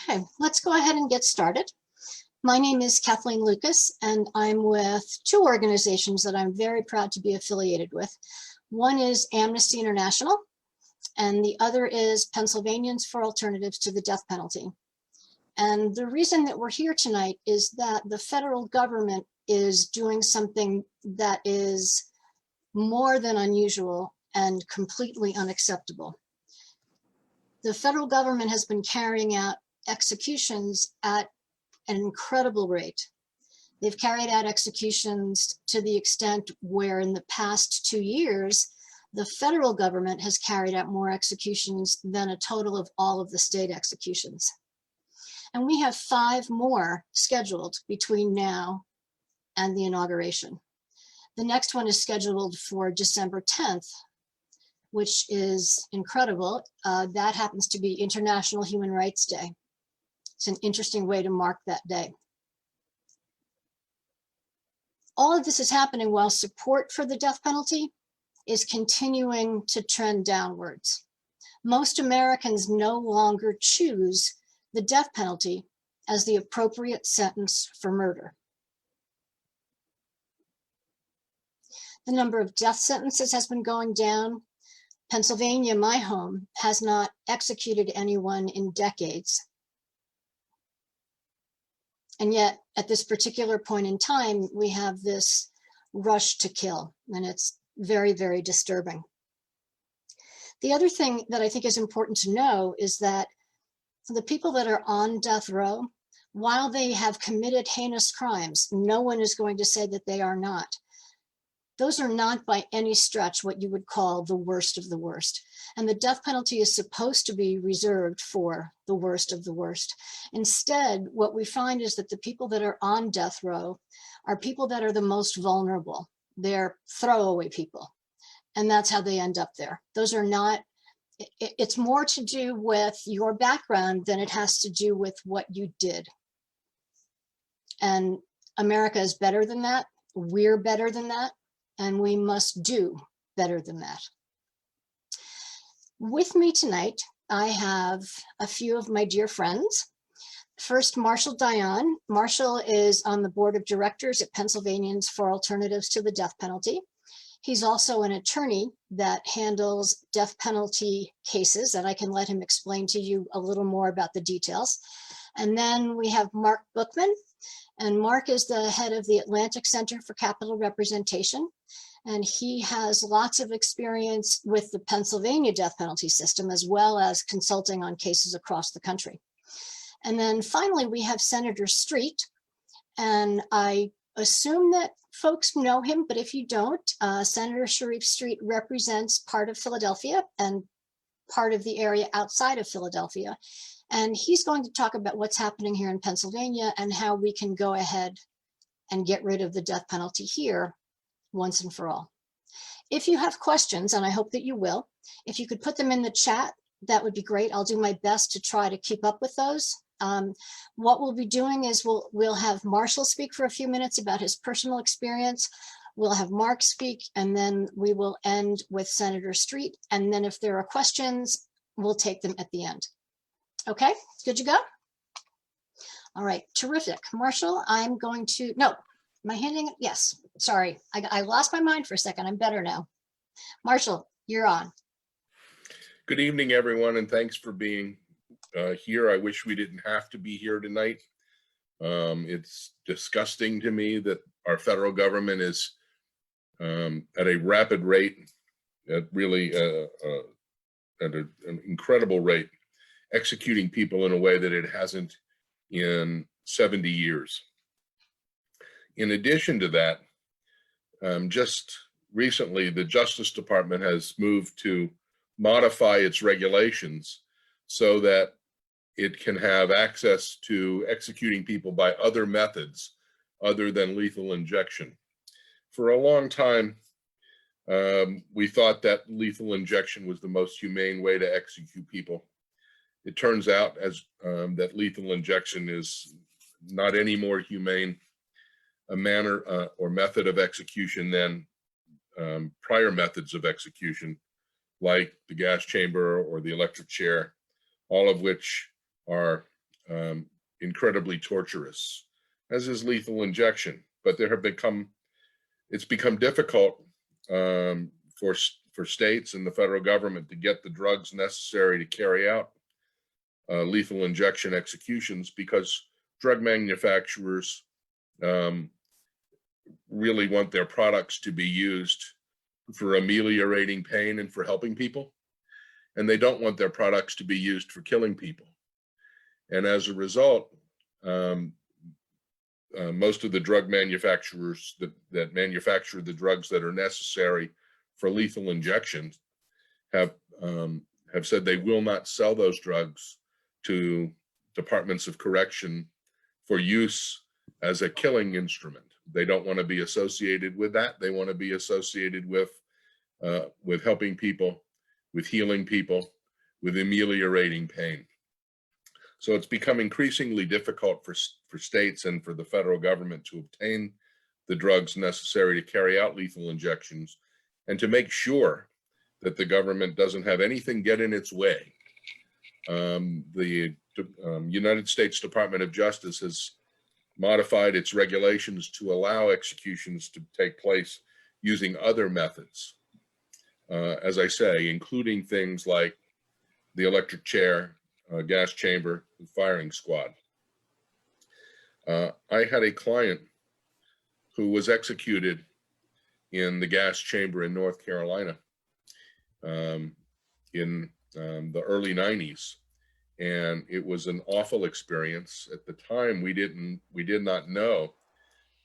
Okay, let's go ahead and get started. My name is Kathleen Lucas, and I'm with two organizations that I'm very proud to be affiliated with. One is Amnesty International, and the other is Pennsylvanians for Alternatives to the Death Penalty. And the reason that we're here tonight is that the federal government is doing something that is more than unusual and completely unacceptable. The federal government has been carrying out executions at an incredible rate. They've carried out executions to the extent where in the past 2 years, the federal government has carried out more executions than a total of all of the state executions. And we have 5 more scheduled between now and the inauguration. The next one is scheduled for December 10th, which is incredible. That happens to be International Human Rights Day. It's an interesting way to mark that day. All of this is happening while support for the death penalty is continuing to trend downwards. Most Americans no longer choose the death penalty as the appropriate sentence for murder. The number of death sentences has been going down. Pennsylvania, my home, has not executed anyone in decades. And yet, at this particular point in time, we have this rush to kill, and it's very, very disturbing. The other thing that I think is important to know is that the people that are on death row, while they have committed heinous crimes, no one is going to say that they are not. Those are not by any stretch what you would call the worst of the worst. And the death penalty is supposed to be reserved for the worst of the worst. Instead, what we find is that the people that are on death row are people that are the most vulnerable. They're throwaway people. And that's how they end up there. Those are not, it's more to do with your background than it has to do with what you did. And America is better than that. We're better than that. And we must do better than that. With me tonight, I have a few of my dear friends. First, Marshall Dayan. Marshall is on the board of directors at Pennsylvanians for Alternatives to the Death Penalty. He's also an attorney that handles death penalty cases, and I can let him explain to you a little more about the details. And then we have Marc Bookman, and Marc is the head of the Atlantic Center for Capital Representation. And he has lots of experience with the Pennsylvania death penalty system, as well as consulting on cases across the country. And then finally, we have Senator Street. And I assume that folks know him, but if you don't, Senator Sharif Street represents part of Philadelphia and part of the area outside of Philadelphia. And he's going to talk about what's happening here in Pennsylvania and how we can go ahead and get rid of the death penalty here once and for all. If you have questions, and I hope that you will, if you could put them in the chat, that would be great. I'll do my best to try to keep up with those. What we'll be doing is we'll have Marshall speak for a few minutes about his personal experience. We'll have Marc speak, and then we will end with Senator Street. And then if there are questions, we'll take them at the end. Okay, good to go? All right, terrific. Marshall, I'm going to, no, am I handing it? Yes, sorry. I lost my mind for a second. I'm better now. Marshall, you're on. Good evening, everyone, and thanks for being here. I wish we didn't have to be here tonight. It's disgusting to me that our federal government is at a rapid rate, at really at an incredible rate, executing people in a way that it hasn't in 70 years. In addition to that, just recently, the Justice Department has moved to modify its regulations so that it can have access to executing people by other methods other than lethal injection. For a long time, we thought that lethal injection was the most humane way to execute people. It turns out that lethal injection is not any more humane a manner or method of execution than prior methods of execution, like the gas chamber or the electric chair, all of which are incredibly torturous, as is lethal injection. But it's become difficult for states and the federal government to get the drugs necessary to carry out lethal injection executions, because drug manufacturers really want their products to be used for ameliorating pain and for helping people. And they don't want their products to be used for killing people. And as a result, most of the drug manufacturers that manufacture the drugs that are necessary for lethal injections have said they will not sell those drugs to departments of correction for use as a killing instrument. They don't want to be associated with that. They want to be associated with helping people, with healing people, with ameliorating pain. So it's become increasingly difficult for states and for the federal government to obtain the drugs necessary to carry out lethal injections, and to make sure that the government doesn't have anything get in its way. The United States Department of Justice has modified its regulations to allow executions to take place using other methods, as I say, including things like the electric chair, gas chamber, and firing squad. I had a client who was executed in the gas chamber in North Carolina in the early 90s. And it was an awful experience. At the time, we did not know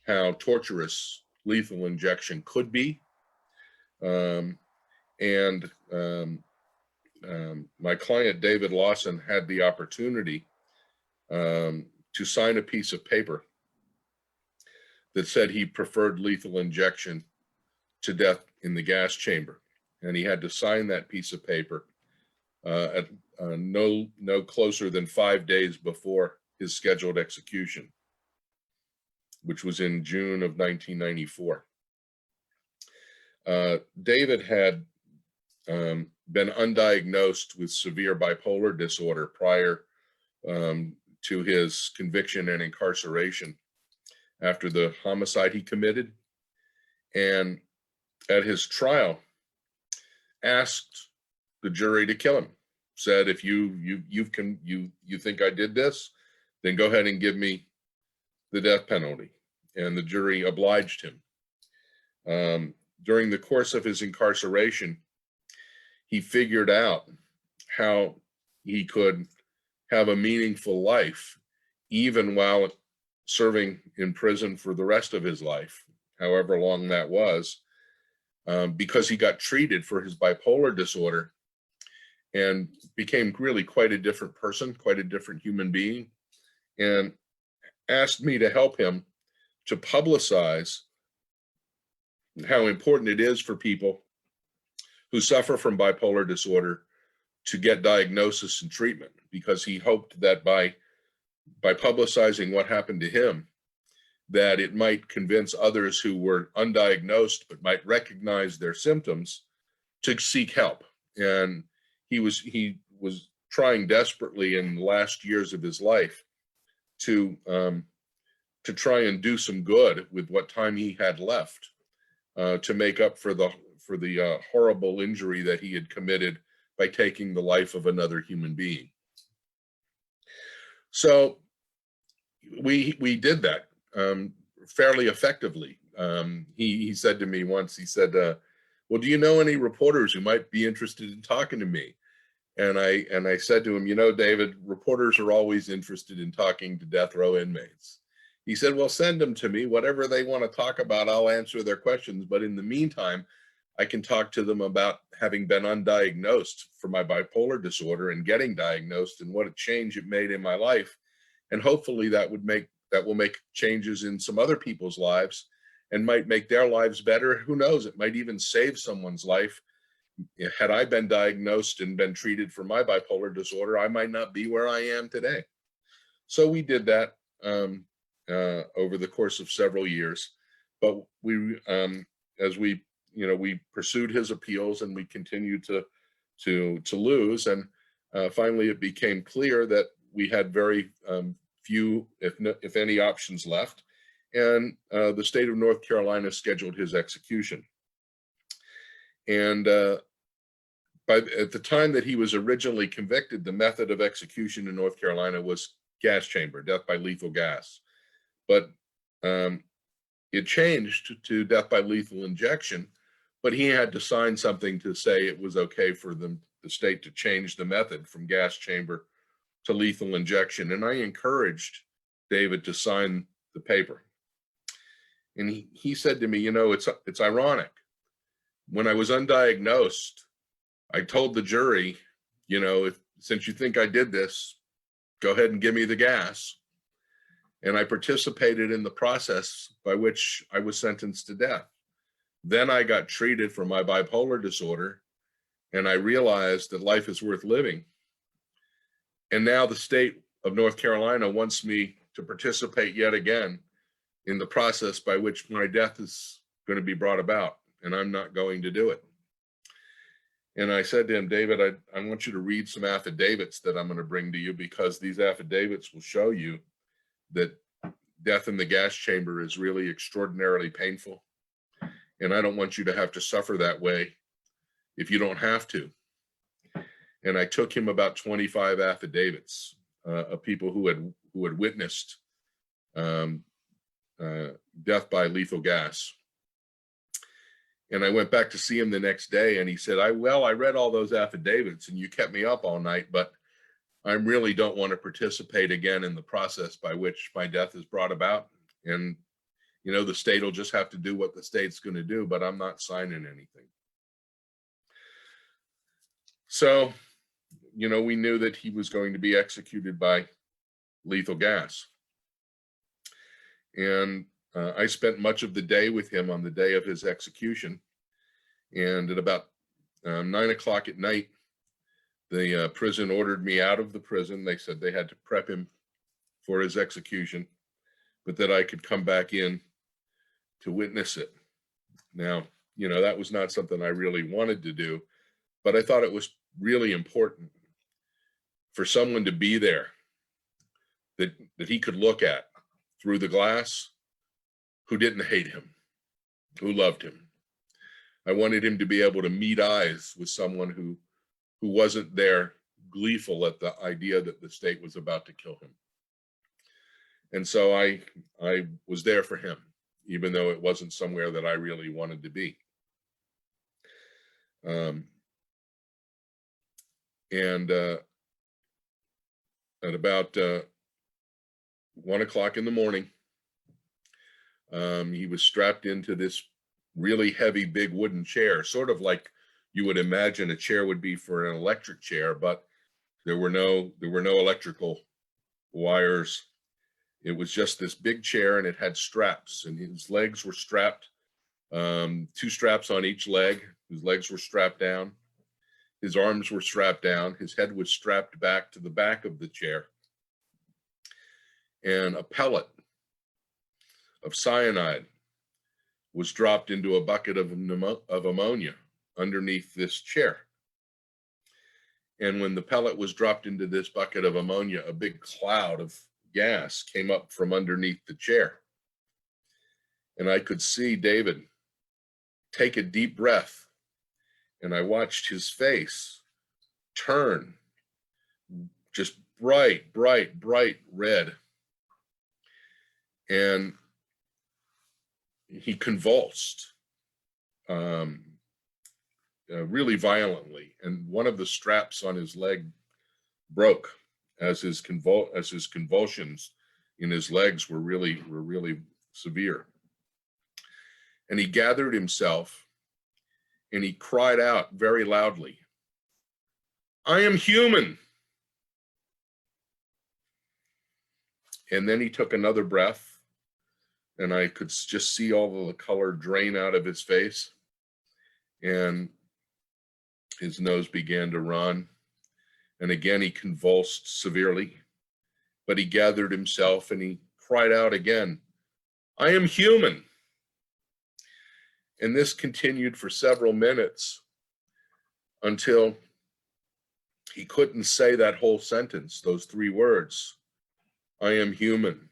how torturous lethal injection could be. My client, David Lawson, had the opportunity to sign a piece of paper that said he preferred lethal injection to death in the gas chamber. And he had to sign that piece of paper at no closer than 5 days before his scheduled execution, which was in June of 1994. David had been undiagnosed with severe bipolar disorder prior to his conviction and incarceration after the homicide he committed. And at his trial, asked the jury to kill him. Said, if you think I did this, then go ahead and give me the death penalty. And the jury obliged him. During the course of his incarceration, he figured out how he could have a meaningful life, even while serving in prison for the rest of his life, however long that was, because he got treated for his bipolar disorder and became really quite a different person, quite a different human being, and asked me to help him to publicize how important it is for people who suffer from bipolar disorder to get diagnosis and treatment, because he hoped that by publicizing what happened to him, that it might convince others who were undiagnosed but might recognize their symptoms to seek help. And he was trying desperately in the last years of his life to try and do some good with what time he had left, to make up for the horrible injury that he had committed by taking the life of another human being. So we did that fairly effectively. He said to me once, he said, well, do you know any reporters who might be interested in talking to me? And I said to him, you know, David, reporters are always interested in talking to death row inmates. He said, well, send them to me. Whatever they want to talk about, I'll answer their questions. But in the meantime, I can talk to them about having been undiagnosed for my bipolar disorder and getting diagnosed, and what a change it made in my life. And hopefully that will make changes in some other people's lives and might make their lives better. Who knows? It might even save someone's life. Had I been diagnosed and been treated for my bipolar disorder, I might not be where I am today. So we did that over the course of several years. But as we pursued his appeals, and we continued to lose. And finally, it became clear that we had very few, if any, options left. And the state of North Carolina scheduled his execution. And at the time that he was originally convicted, the method of execution in North Carolina was gas chamber, death by lethal gas. But it changed to death by lethal injection, but he had to sign something to say it was okay for the state to change the method from gas chamber to lethal injection. And I encouraged David to sign the paper. And he said to me, you know, it's ironic. When I was undiagnosed, I told the jury, you know, since you think I did this, go ahead and give me the gas. And I participated in the process by which I was sentenced to death. Then I got treated for my bipolar disorder, and I realized that life is worth living. And now the state of North Carolina wants me to participate yet again in the process by which my death is going to be brought about, and I'm not going to do it. And I said to him, David, I want you to read some affidavits that I'm going to bring to you, because these affidavits will show you that death in the gas chamber is really extraordinarily painful. And I don't want you to have to suffer that way if you don't have to. And I took him about 25 affidavits of people who had witnessed death by lethal gas. And I went back to see him the next day, and he said, I read all those affidavits and you kept me up all night, but I really don't want to participate again in the process by which my death is brought about. And, you know, the state will just have to do what the state's going to do, but I'm not signing anything. So, you know, we knew that he was going to be executed by lethal gas. And I spent much of the day with him on the day of his execution. And at about 9 o'clock at night, the prison ordered me out of the prison. They said they had to prep him for his execution, but that I could come back in to witness it. Now, you know, that was not something I really wanted to do, but I thought it was really important for someone to be there that he could look at through the glass, who didn't hate him, who loved him. I wanted him to be able to meet eyes with someone who wasn't there gleeful at the idea that the state was about to kill him. And so I was there for him, even though it wasn't somewhere that I really wanted to be. At about 1 o'clock in the morning, he was strapped into this really heavy, big wooden chair, sort of like you would imagine a chair would be for an electric chair, but there were no electrical wires. It was just this big chair, and it had straps, and his legs were strapped, 2 straps on each leg. His legs were strapped down. His arms were strapped down. His head was strapped back to the back of the chair. And a pellet of cyanide was dropped into a bucket of ammonia underneath this chair. And when the pellet was dropped into this bucket of ammonia, a big cloud of gas came up from underneath the chair. And I could see David take a deep breath, and I watched his face turn just bright red. And he convulsed really violently, and one of the straps on his leg broke as his convulsions in his legs were really severe. And he gathered himself and he cried out very loudly, "I am human." And then he took another breath, and I could just see all of the color drain out of his face, and his nose began to run. And again, he convulsed severely, but he gathered himself and he cried out again, "I am human." And this continued for several minutes until he couldn't say that whole sentence, those 3 words, I am human.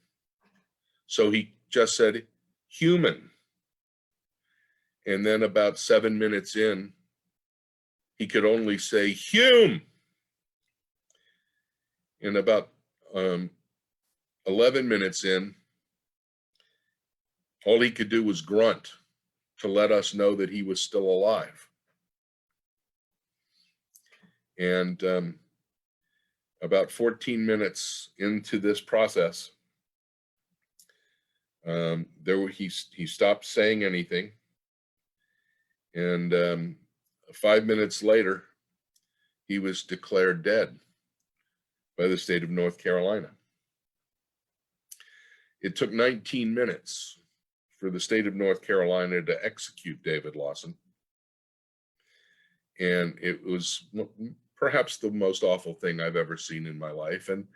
So he just said human. And then about 7 minutes in, he could only say Hume. And about 11 minutes in, all he could do was grunt to let us know that he was still alive. And about 14 minutes into this process, he stopped saying anything. And 5 minutes later, he was declared dead by the state of North Carolina. It took 19 minutes for the state of North Carolina to execute David Lawson. And it was perhaps the most awful thing I've ever seen in my life. And,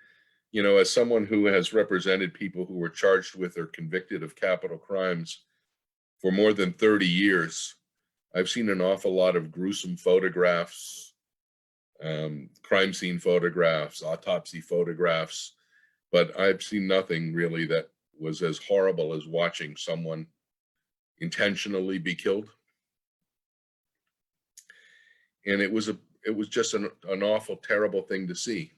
you know, as someone who has represented people who were charged with or convicted of capital crimes for more than 30 years, I've seen an awful lot of gruesome photographs, crime scene photographs, autopsy photographs, but I've seen nothing really that was as horrible as watching someone intentionally be killed. And it was just an awful, terrible thing to see.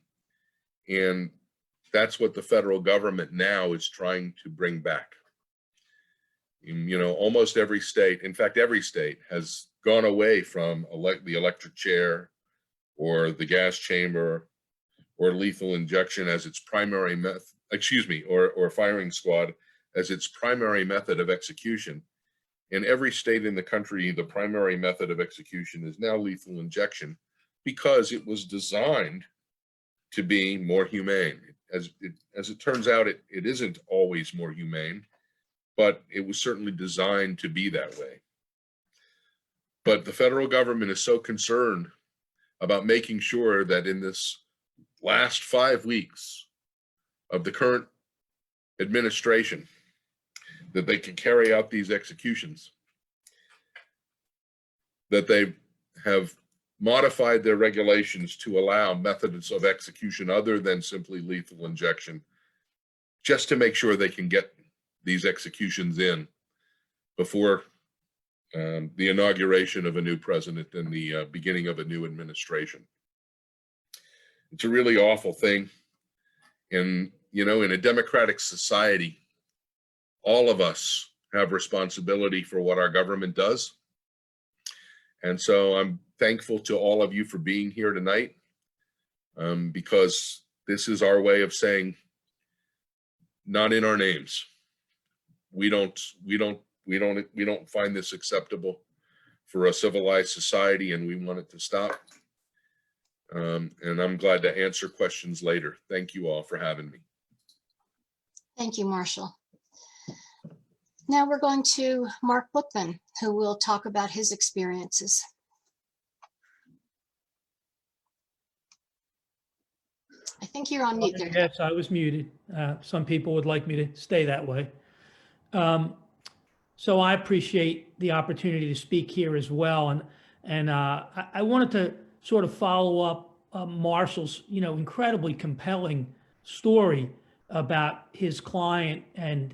And that's what the federal government now is trying to bring back. You know, almost every state, in fact, every state has gone away from the electric chair or the gas chamber or lethal injection as its primary method, or firing squad as its primary method of execution. In every state in the country, the primary method of execution is now lethal injection because it was designed to be more humane. As it turns out, it isn't always more humane, but it was certainly designed to be that way. But the federal government is so concerned about making sure that in this last 5 weeks of the current administration, that they can carry out these executions, that they have modified their regulations to allow methods of execution other than simply lethal injection, just to make sure they can get these executions in before the inauguration of a new president and the beginning of a new administration. It's a really awful thing. And, you know, in a democratic society, all of us have responsibility for what our government does. And so I'm thankful to all of you for being here tonight, because this is our way of saying, not in our names. We don't find this acceptable for a civilized society, and we want it to stop. And I'm glad to answer questions later. Thank you all for having me. Thank you, Marshall. Now we're going to Marc Bookman, who will talk about his experiences. I think you're on mute there. Yes, I was muted. Some people would like me to stay that way. So I appreciate the opportunity to speak here as well. And I wanted to sort of follow up Marshall's, incredibly compelling story about his client and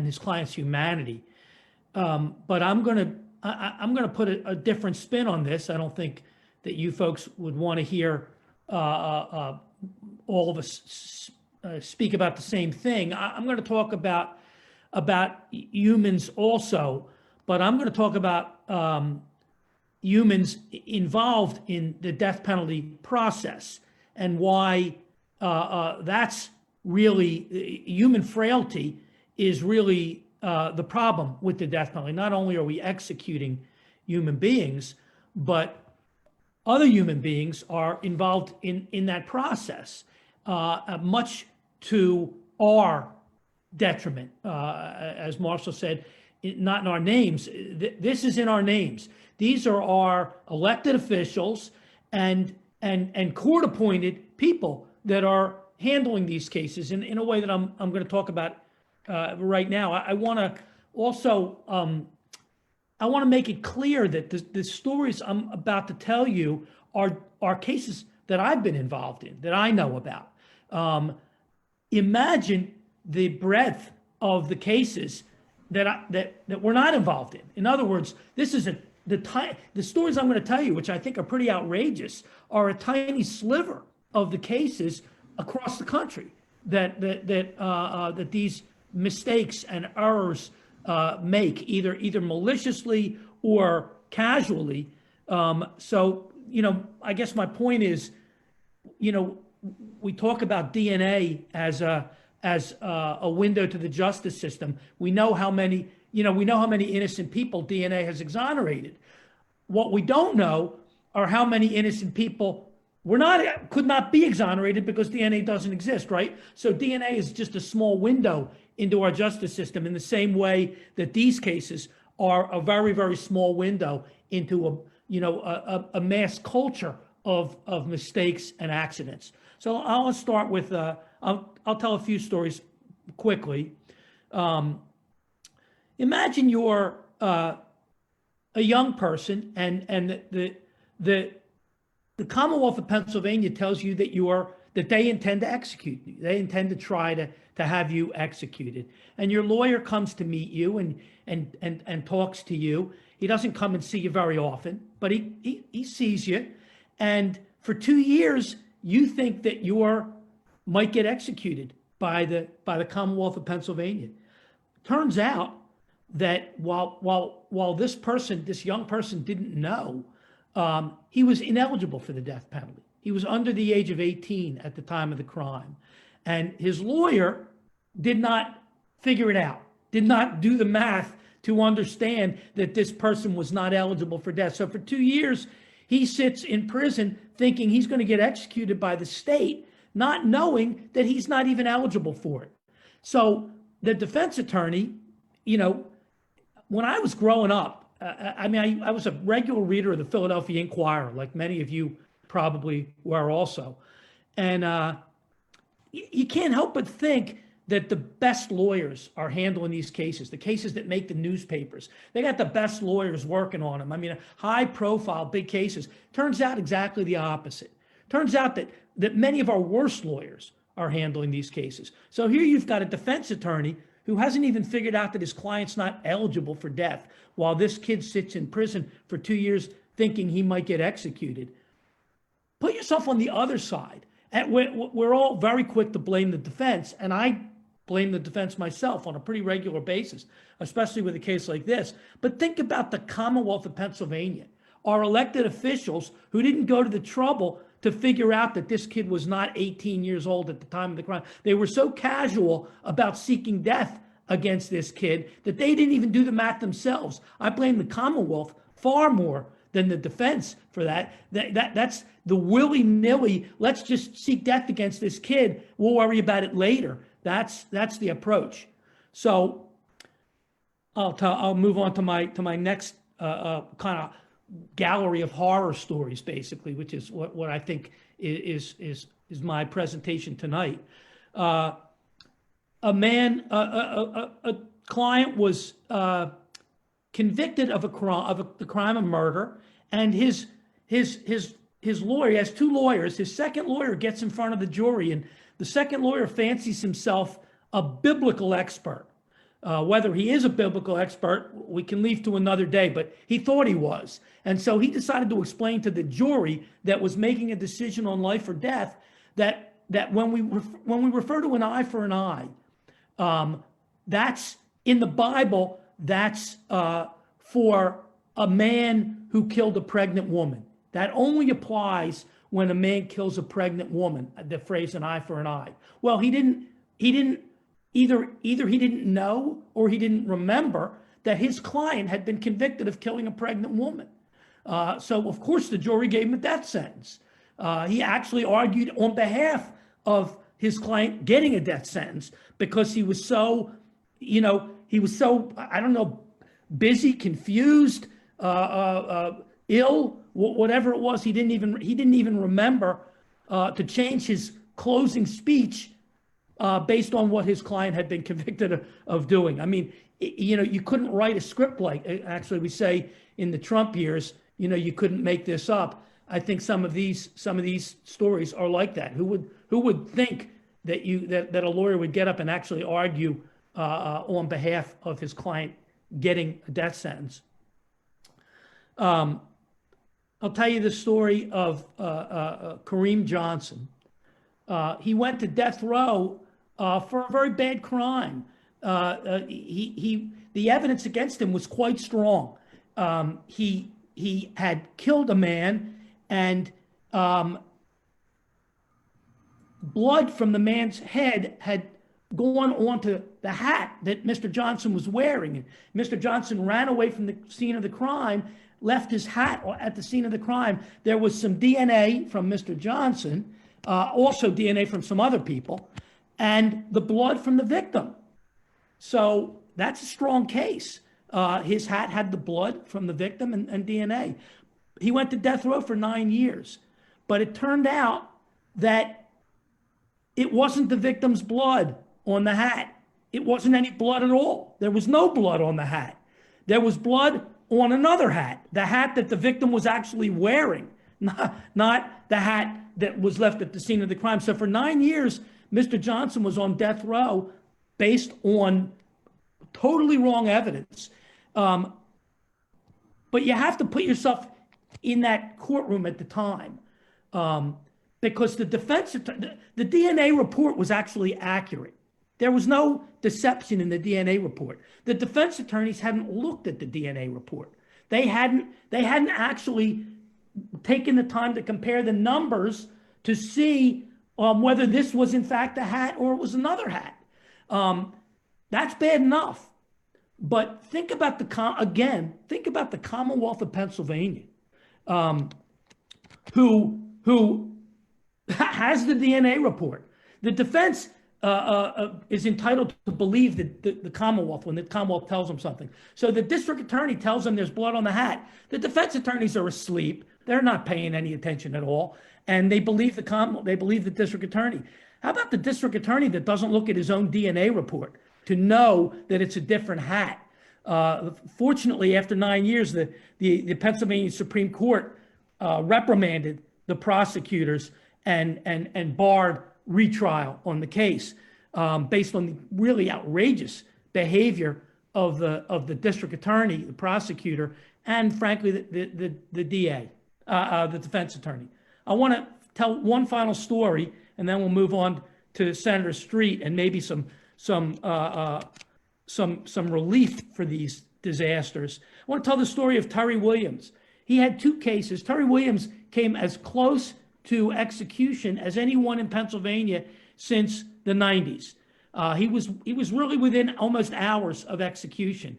his client's humanity. But I'm gonna put a different spin on this. I don't think that you folks would want to hear all of us speak about the same thing. I'm going to talk about humans also, but I'm going to talk about humans involved in the death penalty process and why that's really, human frailty is really the problem with the death penalty. Not only are we executing human beings, but other human beings are involved in that process, much to our detriment. As Marshall said, not in our names. This is in our names. These are our elected officials and court-appointed people that are handling these cases in a way that I'm going to talk about right now. I want to also I want to make it clear that the stories I'm about to tell you are cases that I've been involved in, that I know about. Imagine the breadth of the cases that we're not involved in. In other words, this is the stories I'm going to tell you, which I think are pretty outrageous, are a tiny sliver of the cases across the country that these mistakes and errors make, either maliciously or casually. So, I guess my point is, we talk about DNA as a window to the justice system. We know how many innocent people DNA has exonerated. What we don't know are how many innocent people could not be exonerated because DNA doesn't exist, right? So DNA is just a small window into our justice system, in the same way that these cases are a very, very small window into a mass culture of mistakes and accidents. So I'll start with I'll tell a few stories quickly. Imagine you're a young person, and the Commonwealth of Pennsylvania tells you that they intend to execute you. They intend to try to have you executed. And your lawyer comes to meet you and talks to you. He doesn't come and see you very often, but he sees you. And for 2 years, you think that you might get executed by the Commonwealth of Pennsylvania. Turns out that while this young person didn't know, he was ineligible for the death penalty. He was under the age of 18 at the time of the crime. And his lawyer did not figure it out, did not do the math to understand that this person was not eligible for death. So for 2 years, he sits in prison thinking he's going to get executed by the state, not knowing that he's not even eligible for it. So the defense attorney, when I was growing up, I was a regular reader of the Philadelphia Inquirer, like many of you probably were also. And you can't help but think that the best lawyers are handling these cases, the cases that make the newspapers. They got the best lawyers working on them. High profile, big cases. Turns out exactly the opposite. Turns out that many of our worst lawyers are handling these cases. So here you've got a defense attorney who hasn't even figured out that his client's not eligible for death, while this kid sits in prison for 2 years thinking he might get executed. Put yourself on the other side. And we're all very quick to blame the defense, and I blame the defense myself on a pretty regular basis, especially with a case like this. But think about the Commonwealth of Pennsylvania, our elected officials who didn't go to the trouble to figure out that this kid was not 18 years old at the time of the crime. They were so casual about seeking death against this kid that they didn't even do the math themselves. I blame the Commonwealth far more than the defense for that. That's the willy-nilly, let's just seek death against this kid, we'll worry about it later. That's the approach. So I'll move on to my next kind of gallery of horror stories, basically, which is what I think is my presentation tonight. A client was convicted of the crime of murder, and his lawyer, he has two lawyers. His second lawyer gets in front of the jury, and the second lawyer fancies himself a biblical expert. Whether he is a biblical expert, we can leave to another day, but he thought he was. And so he decided to explain to the jury that was making a decision on life or death that when we refer to an eye for an eye, that's in the Bible, that's for a man who killed a pregnant woman. That only applies when a man kills a pregnant woman, the phrase an eye for an eye. Well, he didn't either he didn't know or he didn't remember that his client had been convicted of killing a pregnant woman. So of course the jury gave him a death sentence. He actually argued on behalf of his client getting a death sentence because he was so, I don't know, busy, confused, ill, whatever it was. He didn't even remember to change his closing speech based on what his client had been convicted of doing. I mean, you couldn't write a script like, actually we say in the Trump years, you couldn't make this up. I think some of these stories are like that. Who would think that that a lawyer would get up and actually argue on behalf of his client getting a death sentence? I'll tell you the story of Kareem Johnson. He went to death row for a very bad crime. The evidence against him was quite strong. He had killed a man, and blood from the man's head had gone onto the hat that Mr. Johnson was wearing. And Mr. Johnson ran away from the scene of the crime, left his hat at the scene of the crime. There was some DNA from Mr. Johnson, also DNA from some other people, and the blood from the victim. So that's a strong case. His hat had the blood from the victim and DNA. He went to death row for 9 years, but it turned out that it wasn't the victim's blood on the hat. It wasn't any blood at all. There was no blood on the hat. There was blood on another hat, the hat that the victim was actually wearing, not the hat that was left at the scene of the crime. So for 9 years, Mr. Johnson was on death row based on totally wrong evidence. But you have to put yourself in that courtroom at the time, because the defense, the DNA report was actually accurate. There was no deception in the DNA report. The defense attorneys hadn't looked at the DNA report. They hadn't actually taken the time to compare the numbers to see whether this was in fact a hat or it was another hat. That's bad enough. But think about the Commonwealth of Pennsylvania, who has the DNA report. The defense is entitled to believe the Commonwealth when the Commonwealth tells them something. So the district attorney tells them there's blood on the hat. The defense attorneys are asleep. They're not paying any attention at all, and they believe the district attorney. How about the district attorney that doesn't look at his own DNA report to know that it's a different hat? Fortunately, after 9 years, the Pennsylvania Supreme Court reprimanded the prosecutors and barred retrial on the case based on the really outrageous behavior of the district attorney, the prosecutor, and frankly the DA, the defense attorney. I want to tell one final story, and then we'll move on to Senator Street and maybe some relief for these disasters. I want to tell the story of Terry Williams. He had two cases. Terry Williams came as close to execution as anyone in Pennsylvania since the 90s. He was really within almost hours of execution.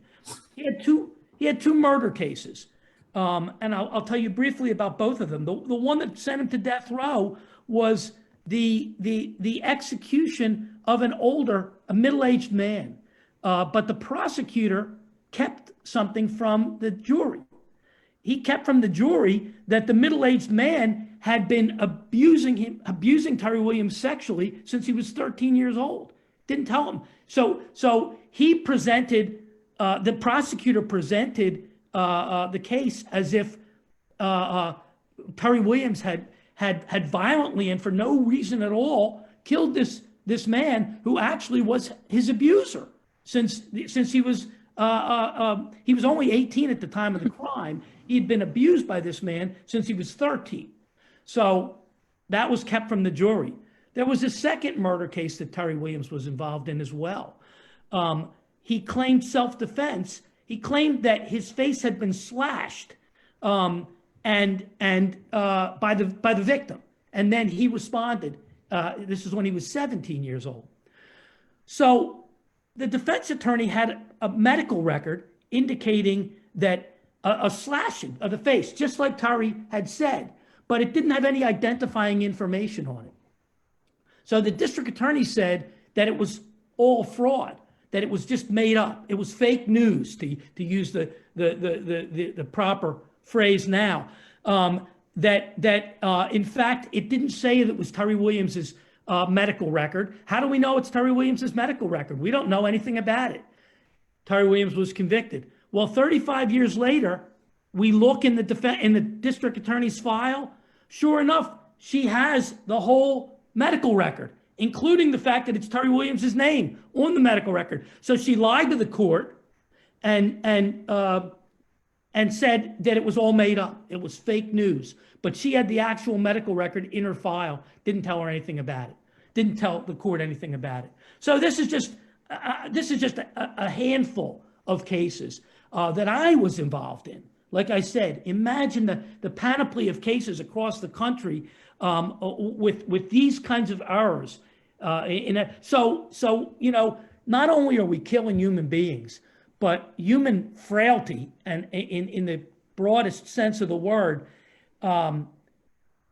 He had two murder cases, and I'll tell you briefly about both of them. The one that sent him to death row was the execution of a middle-aged man, but the prosecutor kept something from the jury. He kept from the jury that the middle-aged man had been abusing Terry Williams sexually since he was 13 years old. Didn't tell him. So he presented, the prosecutor presented the case as if Terry Williams had violently and for no reason at all killed this man who actually was his abuser since he was only 18 at the time of the crime. He'd been abused by this man since he was 13. So that was kept from the jury. There was a second murder case that Terry Williams was involved in as well. He claimed self-defense. He claimed that his face had been slashed by the victim, and then he responded. This is when he was 17 years old. So the defense attorney had a medical record indicating that a slashing of the face, just like Terry had said, but it didn't have any identifying information on it. So the district attorney said that it was all fraud, that it was just made up. It was fake news, to use the proper phrase now. That in fact, it didn't say that it was Terry Williams's medical record. How do we know it's Terry Williams's medical record? We don't know anything about it. Terry Williams was convicted. Well, 35 years later, we look in the district attorney's file. Sure enough, she has the whole medical record, including the fact that it's Terry Williams's name on the medical record. So she lied to the court and said that it was all made up. It was fake news. But she had the actual medical record in her file, didn't tell her anything about it, didn't tell the court anything about it. So this is just a handful of cases that I was involved in. Like I said, imagine the panoply of cases across the country with these kinds of errors. So not only are we killing human beings, but human frailty, and in the broadest sense of the word,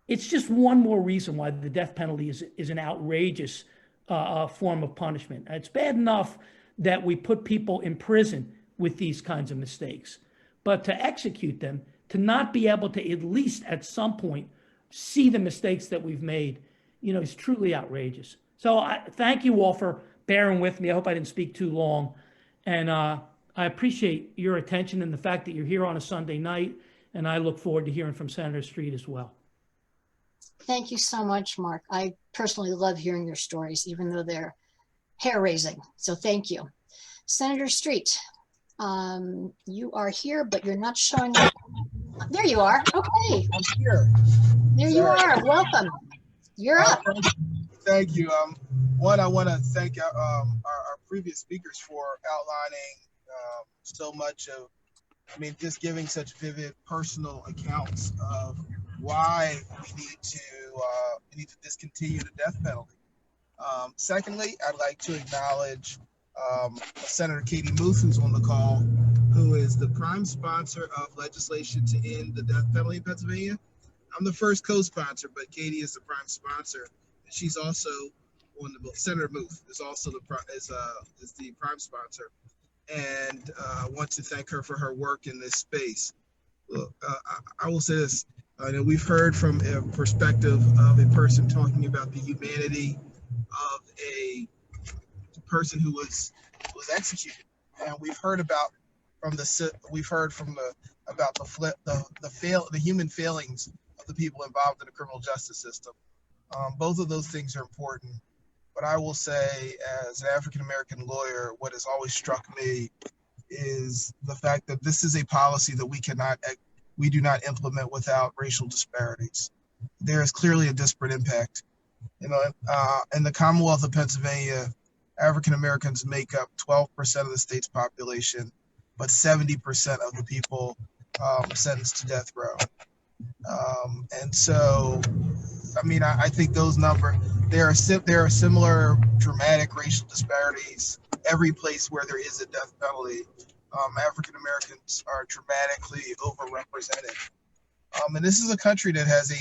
it's just one more reason why the death penalty is an outrageous form of punishment. It's bad enough that we put people in prison with these kinds of mistakes, but to execute them, to not be able to at least at some point see the mistakes that we've made, is truly outrageous. So I thank you all for bearing with me. I hope I didn't speak too long. And I appreciate your attention and the fact that you're here on a Sunday night. And I look forward to hearing from Senator Street as well. Thank you so much, Mark. I personally love hearing your stories, even though they're hair-raising. So thank you. Senator Street, you are here, but you're not showing up. There you are. Okay. I'm here. There you are. Welcome. You're up. Thank you. One, I want to thank our previous speakers for outlining so much of, just giving such vivid personal accounts of why we need to discontinue the death penalty. Secondly, I'd like to acknowledge Senator Katie Muth, who's on the call, who is the prime sponsor of legislation to end the death penalty in Pennsylvania. I'm the first co-sponsor, but Katie is the prime sponsor. And she's also on the bill. Senator Muth is also the prime sponsor. And I want to thank her for her work in this space. Look, I will say this. We've heard from a perspective of a person talking about the humanity of a person who was executed, and we've heard about the human failings of the people involved in the criminal justice system. Both of those things are important. But I will say, as an African-American lawyer, what has always struck me is the fact that this is a policy that we do not implement without racial disparities. There is clearly a disparate impact. In the Commonwealth of Pennsylvania, African-Americans make up 12% of the state's population, but 70% of the people sentenced to death row. And so, I think those numbers, there are similar dramatic racial disparities every place where there is a death penalty. African Americans are dramatically overrepresented. And this is a country that has a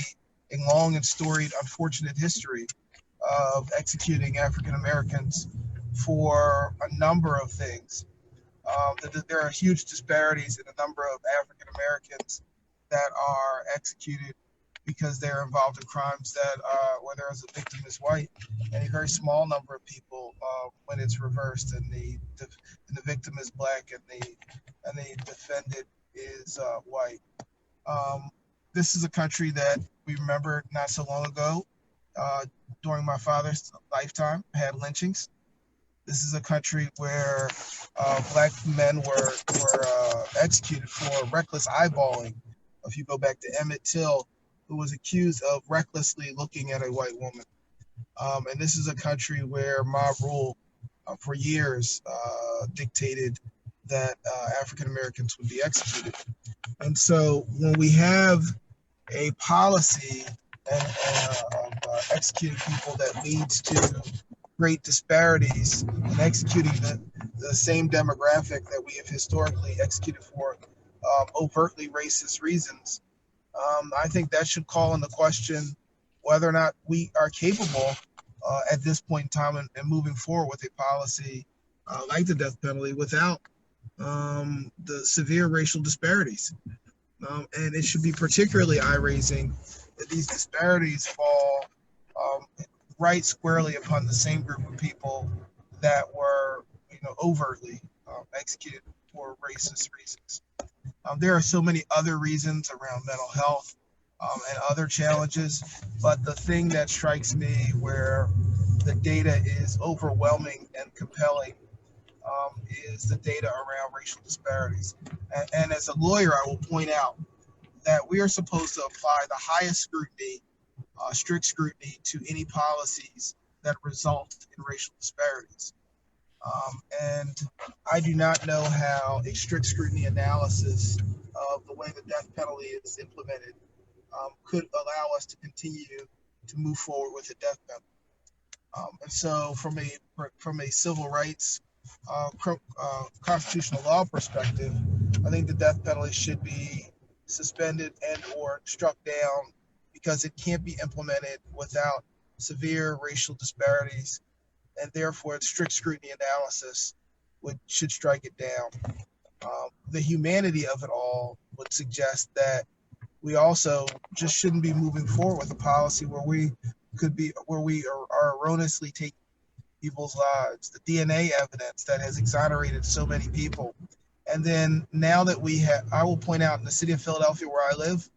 long and storied, unfortunate history of executing African Americans for a number of things. There are huge disparities in the number of African Americans that are executed because they're involved in crimes where there is a victim is white, and a very small number of people when it's reversed and the victim is black and the defendant is white. This is a country that we remember not so long ago, during my father's lifetime, had lynchings. This is a country where black men were executed for reckless eyeballing. If you go back to Emmett Till, who was accused of recklessly looking at a white woman. And this is a country where mob rule for years dictated that African Americans would be executed. And so when we have a policy of executing people that leads to great disparities in executing the same demographic that we have historically executed for overtly racist reasons, I think that should call into question whether or not we are capable at this point in time and moving forward with a policy like the death penalty without the severe racial disparities. And it should be particularly eye-raising that these disparities fall right squarely upon the same group of people that were, overtly executed for racist reasons. There are so many other reasons around mental health and other challenges. But the thing that strikes me where the data is overwhelming and compelling is the data around racial disparities. And as a lawyer, I will point out that we are supposed to apply the highest scrutiny, strict scrutiny, to any policies that result in racial disparities. And I do not know how a strict scrutiny analysis of the way the death penalty is implemented could allow us to continue to move forward with the death penalty. And so from a civil rights constitutional law perspective, I think the death penalty should be suspended and or struck down because it can't be implemented without severe racial disparities, and therefore strict scrutiny analysis should strike it down. The humanity of it all would suggest that we also just shouldn't be moving forward with a policy where we are erroneously taking people's lives, the DNA evidence that has exonerated so many people. And then now that I will point out in the city of Philadelphia where I live,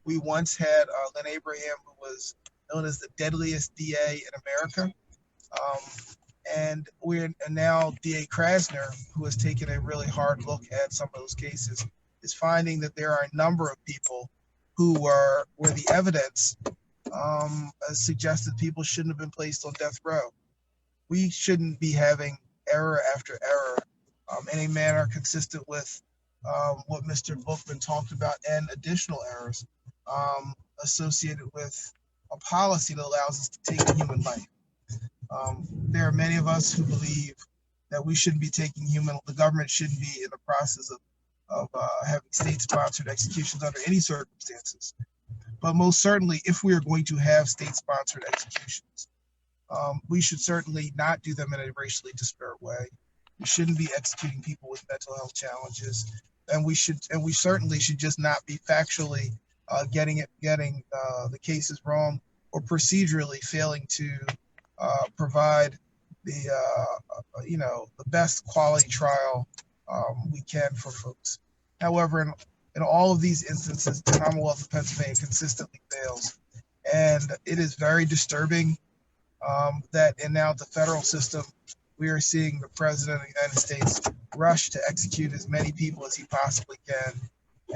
we once had Lynn Abraham, who was known as the deadliest DA in America. And now DA Krasner, who has taken a really hard look at some of those cases, is finding that there are a number of people where the evidence suggested people shouldn't have been placed on death row. We shouldn't be having error after error in a manner consistent with what Mr. Bookman talked about, and additional errors associated with a policy that allows us to take a human life. There are many of us who believe that we shouldn't be taking the government shouldn't be in the process of having state-sponsored executions under any circumstances. But most certainly, if we are going to have state-sponsored executions, we should certainly not do them in a racially disparate way. We shouldn't be executing people with mental health challenges, and we certainly should just not be factually getting the cases wrong or procedurally failing to provide the best quality trial we can for folks. However, in all of these instances, the Commonwealth of Pennsylvania consistently fails, and it is very disturbing that now the federal system, we are seeing the President of the United States rush to execute as many people as he possibly can,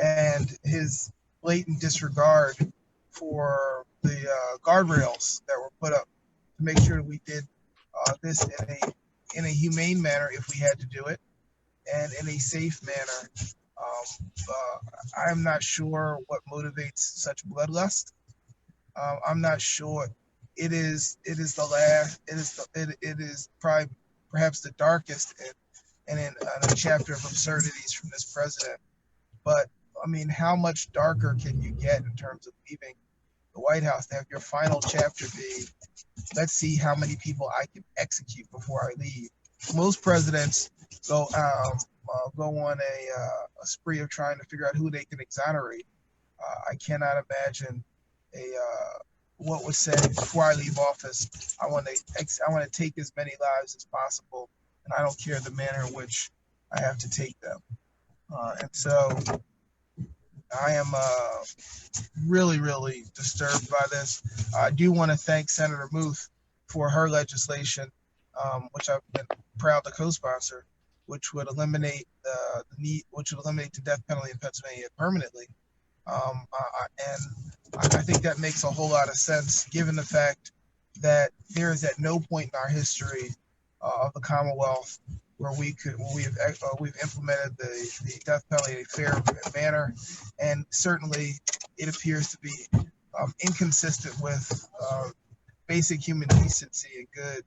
and his blatant disregard for the guardrails that were put up to make sure that we did this in a humane manner if we had to do it, and in a safe manner. I'm not sure what motivates such bloodlust. I'm not sure. It is probably perhaps the darkest in a chapter of absurdities from this president. But I mean, how much darker can you get in terms of leaving the White House to have your final chapter be, let's see how many people I can execute before I leave? Most presidents go on a spree of trying to figure out who they can exonerate. I cannot imagine what was said before I leave office. I want to take as many lives as possible, and I don't care the manner in which I have to take them. And so I am really, really disturbed by this. I do want to thank Senator Muth for her legislation, which I've been proud to co-sponsor, which would eliminate the death penalty in Pennsylvania permanently. And I think that makes a whole lot of sense, given the fact that there is at no point in our history of the Commonwealth where we've implemented the death penalty in a fair manner, and certainly it appears to be inconsistent with basic human decency and good,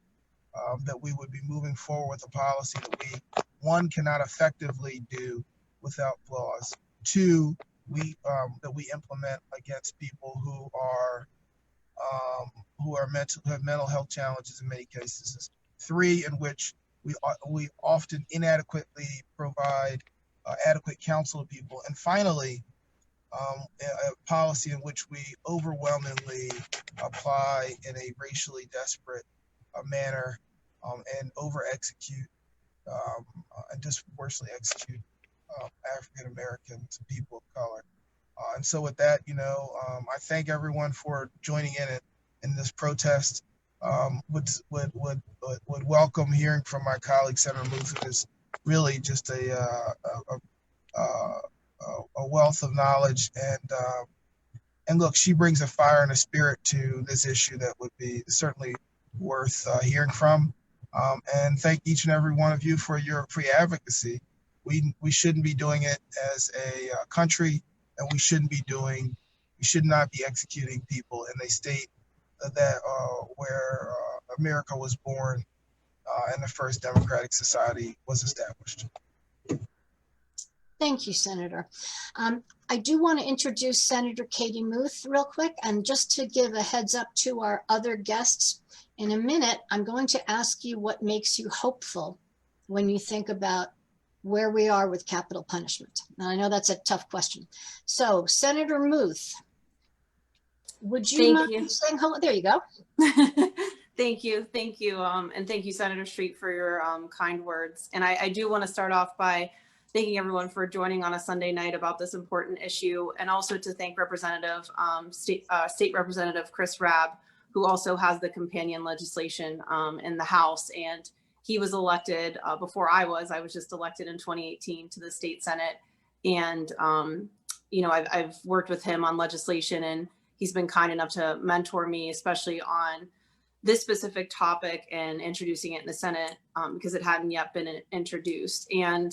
that we would be moving forward with a policy that we, one, cannot effectively do without flaws. Two, that we implement against people who have mental health challenges in many cases. Three, in which we often inadequately provide adequate counsel to people. And finally, a policy in which we overwhelmingly apply in a racially desperate manner and over-execute and disproportionately execute African Americans, people of color. And so with that, I thank everyone for joining in this protest. Would welcome hearing from my colleague, Senator Muth, who is really just a wealth of knowledge. And look, she brings a fire and a spirit to this issue that would be certainly worth hearing from. And thank each and every one of you for your advocacy. We shouldn't be doing it as a country, and we should not be executing people in a state that where America was born and the first democratic society was established. Thank you, Senator. I do want to introduce Senator Katie Muth real quick, and just to give a heads up to our other guests, in a minute, I'm going to ask you what makes you hopeful when you think about where we are with capital punishment. Now, I know that's a tough question. So, Senator Muth, would you mind saying hello? There you go. Thank you. And thank you, Senator Street, for your kind words. And I do want to start off by thanking everyone for joining on a Sunday night about this important issue, and also to thank State Representative Chris Rabb, who also has the companion legislation in the House. And he was elected before I was just elected in 2018 to the state Senate. And, I've worked with him on legislation, and he's been kind enough to mentor me, especially on this specific topic and introducing it in the Senate because it hadn't yet been introduced. And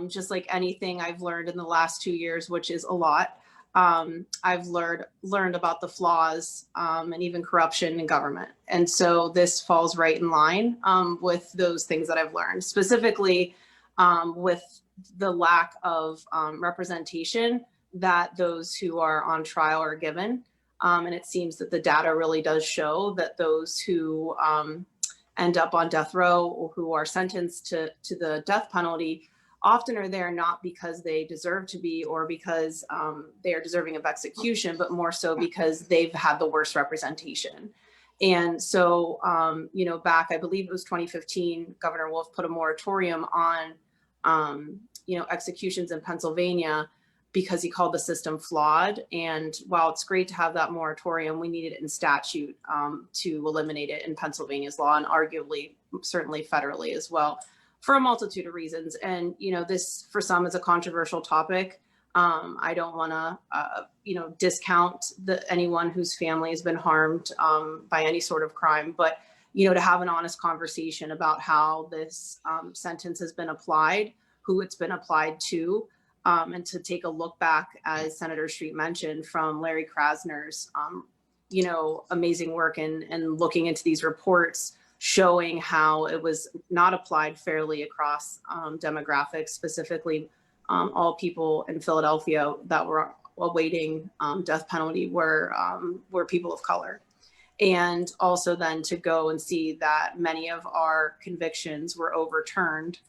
just like anything I've learned in the last 2 years, which is a lot, I've learned about the flaws and even corruption in government. And so this falls right in line with those things that I've learned, specifically with the lack of representation that those who are on trial are given. And it seems that the data really does show that those who end up on death row or who are sentenced to the death penalty often are there not because they deserve to be or because they are deserving of execution, but more so because they've had the worst representation. And so, back, I believe it was 2015, Governor Wolf put a moratorium on, executions in Pennsylvania because he called the system flawed. And while it's great to have that moratorium, we needed it in statute to eliminate it in Pennsylvania's law, and arguably, certainly federally as well, for a multitude of reasons. And, this for some is a controversial topic. I don't want to, discount anyone whose family has been harmed by any sort of crime, but, to have an honest conversation about how this sentence has been applied, who it's been applied to, and to take a look back, as Senator Street mentioned, from Larry Krasner's, amazing work and looking into these reports, showing how it was not applied fairly across demographics, specifically all people in Philadelphia that were awaiting death penalty were people of color. And also then to go and see that many of our convictions were overturned.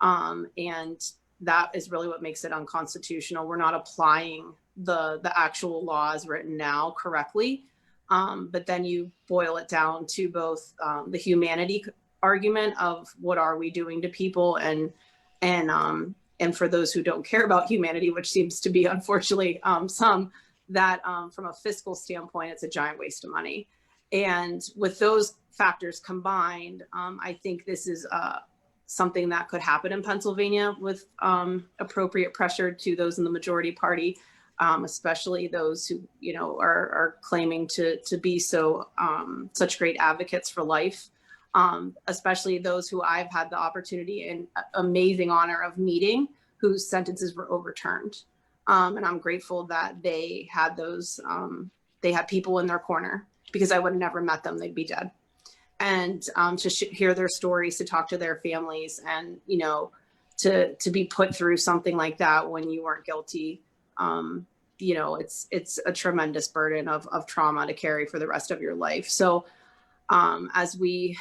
And that is really what makes it unconstitutional. We're not applying the actual laws written now correctly. But then you boil it down to both the humanity argument of what are we doing to people, and for those who don't care about humanity, which seems to be unfortunately some, that from a fiscal standpoint, it's a giant waste of money. And with those factors combined, I think this is something that could happen in Pennsylvania with appropriate pressure to those in the majority party. Especially those who, are claiming to be such great advocates for life, especially those who I've had the opportunity and amazing honor of meeting, whose sentences were overturned. And I'm grateful that they had they had people in their corner, because I would have never met them, they'd be dead. And to hear their stories, to talk to their families, and, to be put through something like that when you weren't guilty. It's a tremendous burden of trauma to carry for the rest of your life. So as we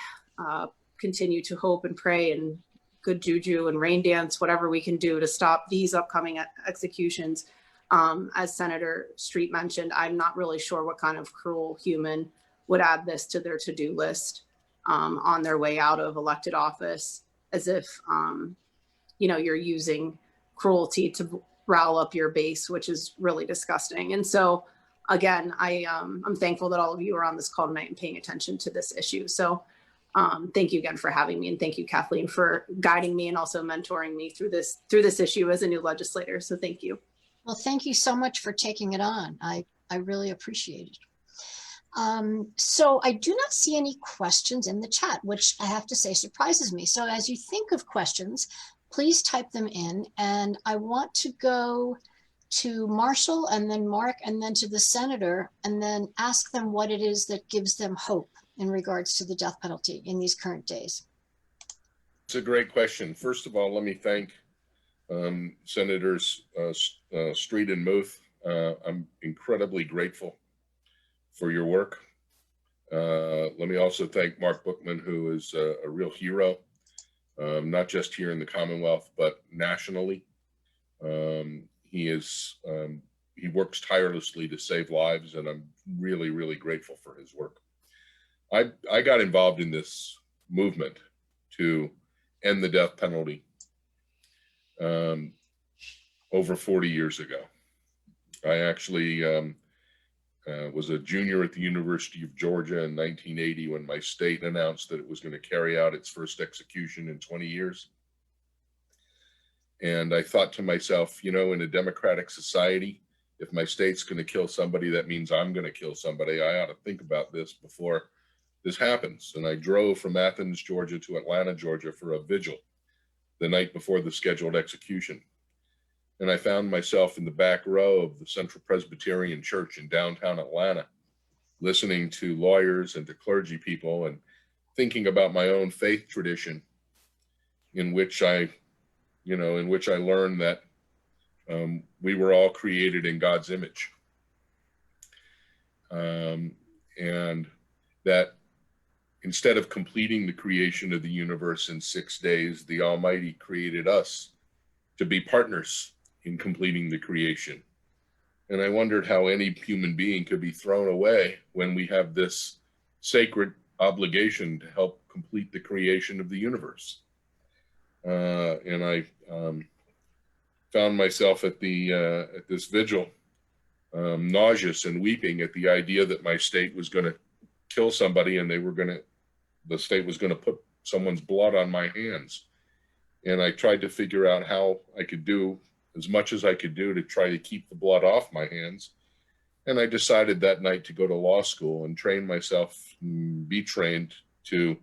continue to hope and pray and good juju and rain dance, whatever we can do to stop these upcoming executions, as Senator Street mentioned, I'm not really sure what kind of cruel human would add this to their to-do list on their way out of elected office, as if, you're using cruelty to rile up your base, which is really disgusting. And so again, I'm thankful that all of you are on this call tonight and paying attention to this issue. So thank you again for having me, and thank you, Kathleen, for guiding me and also mentoring me through this issue as a new legislator. So thank you. Well, thank you so much for taking it on. I really appreciate it. So I do not see any questions in the chat, which I have to say surprises me. So as you think of questions, please type them in. And I want to go to Marshall and then Mark and then to the senator, and then ask them what it is that gives them hope in regards to the death penalty in these current days. It's a great question. First of all, let me thank Senators Street and Muth. I'm incredibly grateful for your work. Let me also thank Marc Bookman, who is a real hero, not just here in the Commonwealth, but nationally. He works tirelessly to save lives, and I'm really, really grateful for his work. I got involved in this movement to end the death penalty over 40 years ago. I actually was a junior at the University of Georgia in 1980 when my state announced that it was going to carry out its first execution in 20 years. And I thought to myself, you know, in a democratic society, if my state's going to kill somebody, that means I'm going to kill somebody. I ought to think about this before this happens. And I drove from Athens, Georgia to Atlanta, Georgia for a vigil the night before the scheduled execution. And I found myself in the back row of the Central Presbyterian Church in downtown Atlanta, listening to lawyers and to clergy people and thinking about my own faith tradition, in which I learned that we were all created in God's image. And that instead of completing the creation of the universe in 6 days, the Almighty created us to be partners in completing the creation. And I wondered how any human being could be thrown away when we have this sacred obligation to help complete the creation of the universe. And I found myself at this vigil nauseous and weeping at the idea that my state was going to kill somebody, and the state was going to put someone's blood on my hands. And I tried to figure out how I could do as much as I could do to try to keep the blood off my hands. And I decided that night to go to law school and train myself, be trained to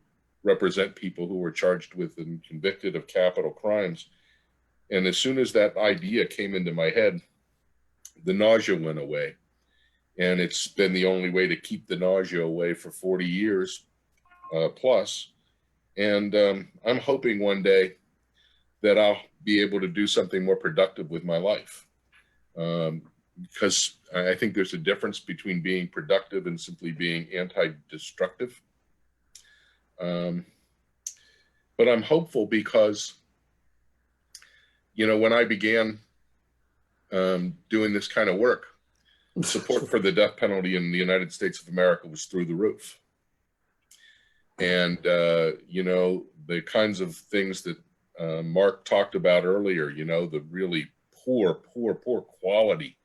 represent people who were charged with and convicted of capital crimes. And as soon as that idea came into my head, the nausea went away. And it's been the only way to keep the nausea away for 40 years plus. And I'm hoping one day that I'll be able to do something more productive with my life. Because I think there's a difference between being productive and simply being anti-destructive. But I'm hopeful because, you know, when I began doing this kind of work, support for the death penalty in the United States of America was through the roof. And, you know, the kinds of things that Mark talked about earlier, you know, the really poor quality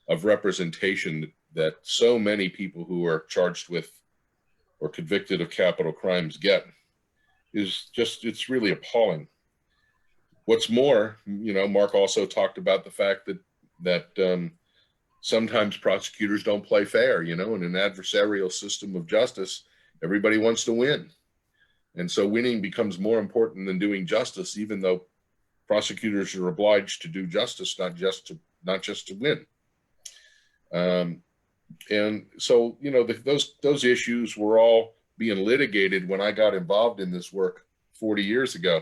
of representation that so many people who are charged with or convicted of capital crimes get is just, it's really appalling. What's more, you know, Mark also talked about the fact that sometimes prosecutors don't play fair, you know, in an adversarial system of justice, everybody wants to win. And so winning becomes more important than doing justice, even though prosecutors are obliged to do justice, not just to win. And so, you know, those issues were all being litigated when I got involved in this work 40 years ago.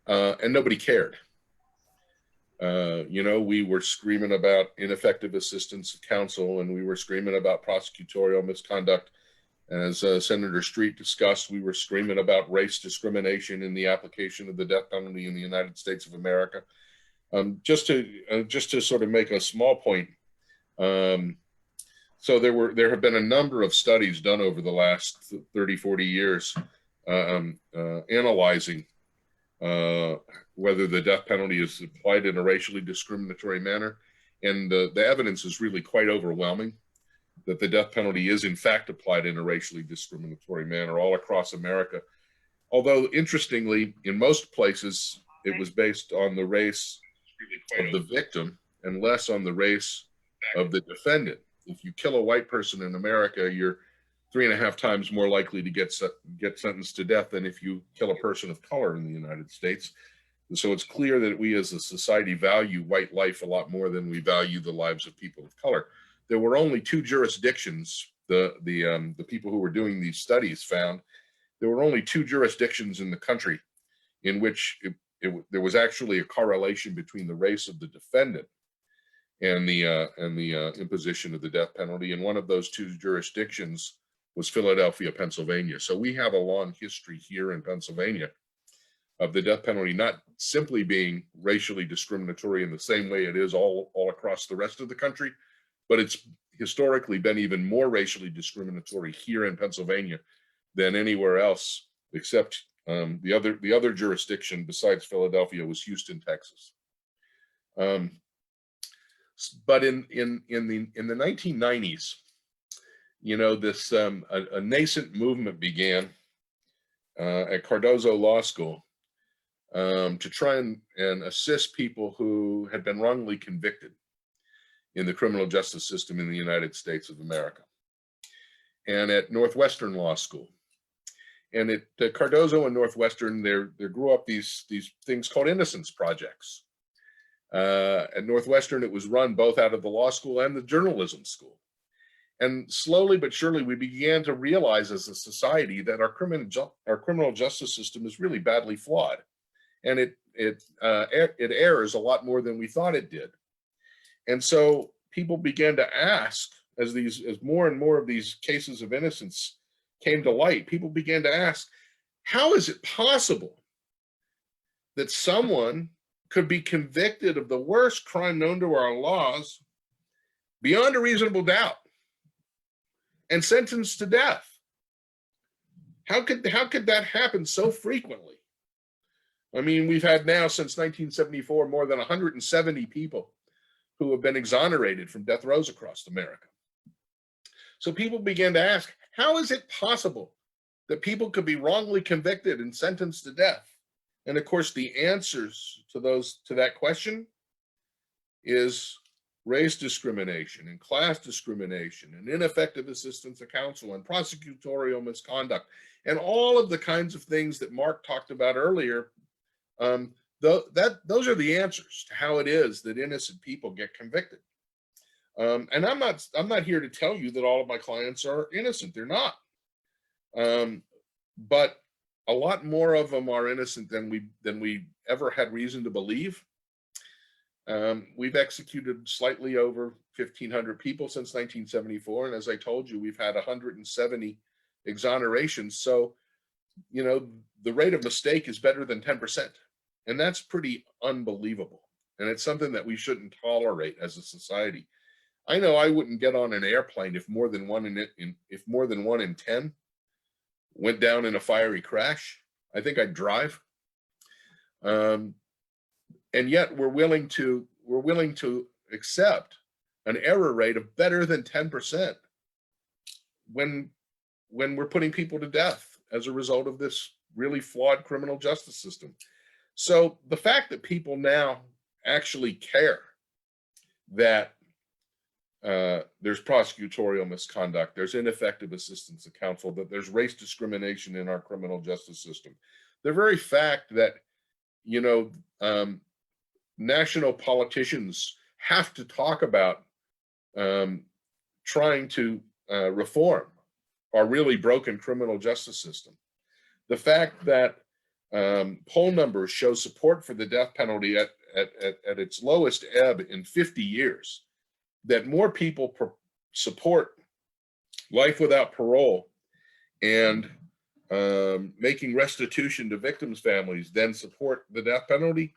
And nobody cared. You know, we were screaming about ineffective assistance of counsel, and we were screaming about prosecutorial misconduct. As Senator Street discussed, we were screaming about race discrimination in the application of the death penalty in the United States of America. Just to sort of make a small point, so there have been a number of studies done over the last 30, 40 years analyzing whether the death penalty is applied in a racially discriminatory manner. And the evidence is really quite overwhelming that the death penalty is in fact applied in a racially discriminatory manner all across America. Although interestingly, in most places, it was based on the race of the victim and less on the race of the defendant. If you kill a white person in America, you're 3.5 times more likely to get sentenced to death than if you kill a person of color in the United States. And so it's clear that we as a society value white life a lot more than we value the lives of people of color. There were only 2 jurisdictions, the people who were doing these studies found, there were only 2 jurisdictions in the country in which there was actually a correlation between the race of the defendant and the imposition of the death penalty. And one of those 2 jurisdictions was Philadelphia, Pennsylvania. So we have a long history here in Pennsylvania of the death penalty not simply being racially discriminatory in the same way it is all across the rest of the country, but it's historically been even more racially discriminatory here in Pennsylvania than anywhere else, except the other jurisdiction besides Philadelphia was Houston, Texas. But in the 1990s, you know, this a nascent movement began at Cardozo Law School to try and assist people who had been wrongly convicted in the criminal justice system in the United States of America, and at Northwestern Law School. And at Cardozo and Northwestern, there grew up these things called innocence projects. At Northwestern, it was run both out of the law school and the journalism school. And slowly but surely, we began to realize as a society that our criminal justice system is really badly flawed, and it errs a lot more than we thought it did. And so people began to ask, as more and more of these cases of innocence came to light, people began to ask, how is it possible that someone could be convicted of the worst crime known to our laws beyond a reasonable doubt and sentenced to death? How could that happen so frequently? I mean, we've had now since 1974 more than 170 people who have been exonerated from death rows across America. So people began to ask, how is it possible that people could be wrongly convicted and sentenced to death? And of course, the answers to that question is race discrimination and class discrimination and ineffective assistance of counsel and prosecutorial misconduct and all of the kinds of things that Mark talked about earlier. Those are the answers to how it is that innocent people get convicted. And I'm not here to tell you that all of my clients are innocent. They're not. But a lot more of them are innocent than we ever had reason to believe. We've executed slightly over 1,500 people since 1974, and as I told you, we've had 170 exonerations. So, you know, the rate of mistake is better than 10%, and that's pretty unbelievable. And it's something that we shouldn't tolerate as a society. I know I wouldn't get on an airplane if more than one in 10 went down in a fiery crash. I think I'd drive. And yet we're willing to accept an error rate of better than 10% when we're putting people to death as a result of this really flawed criminal justice system. So the fact that people now actually care that there's prosecutorial misconduct, there's ineffective assistance of counsel, that there's race discrimination in our criminal justice system, the very fact that, you know, national politicians have to talk about trying to reform our really broken criminal justice system, the fact that poll numbers show support for the death penalty at its lowest ebb in 50 years, that more people support life without parole and making restitution to victims' families than support the death penalty.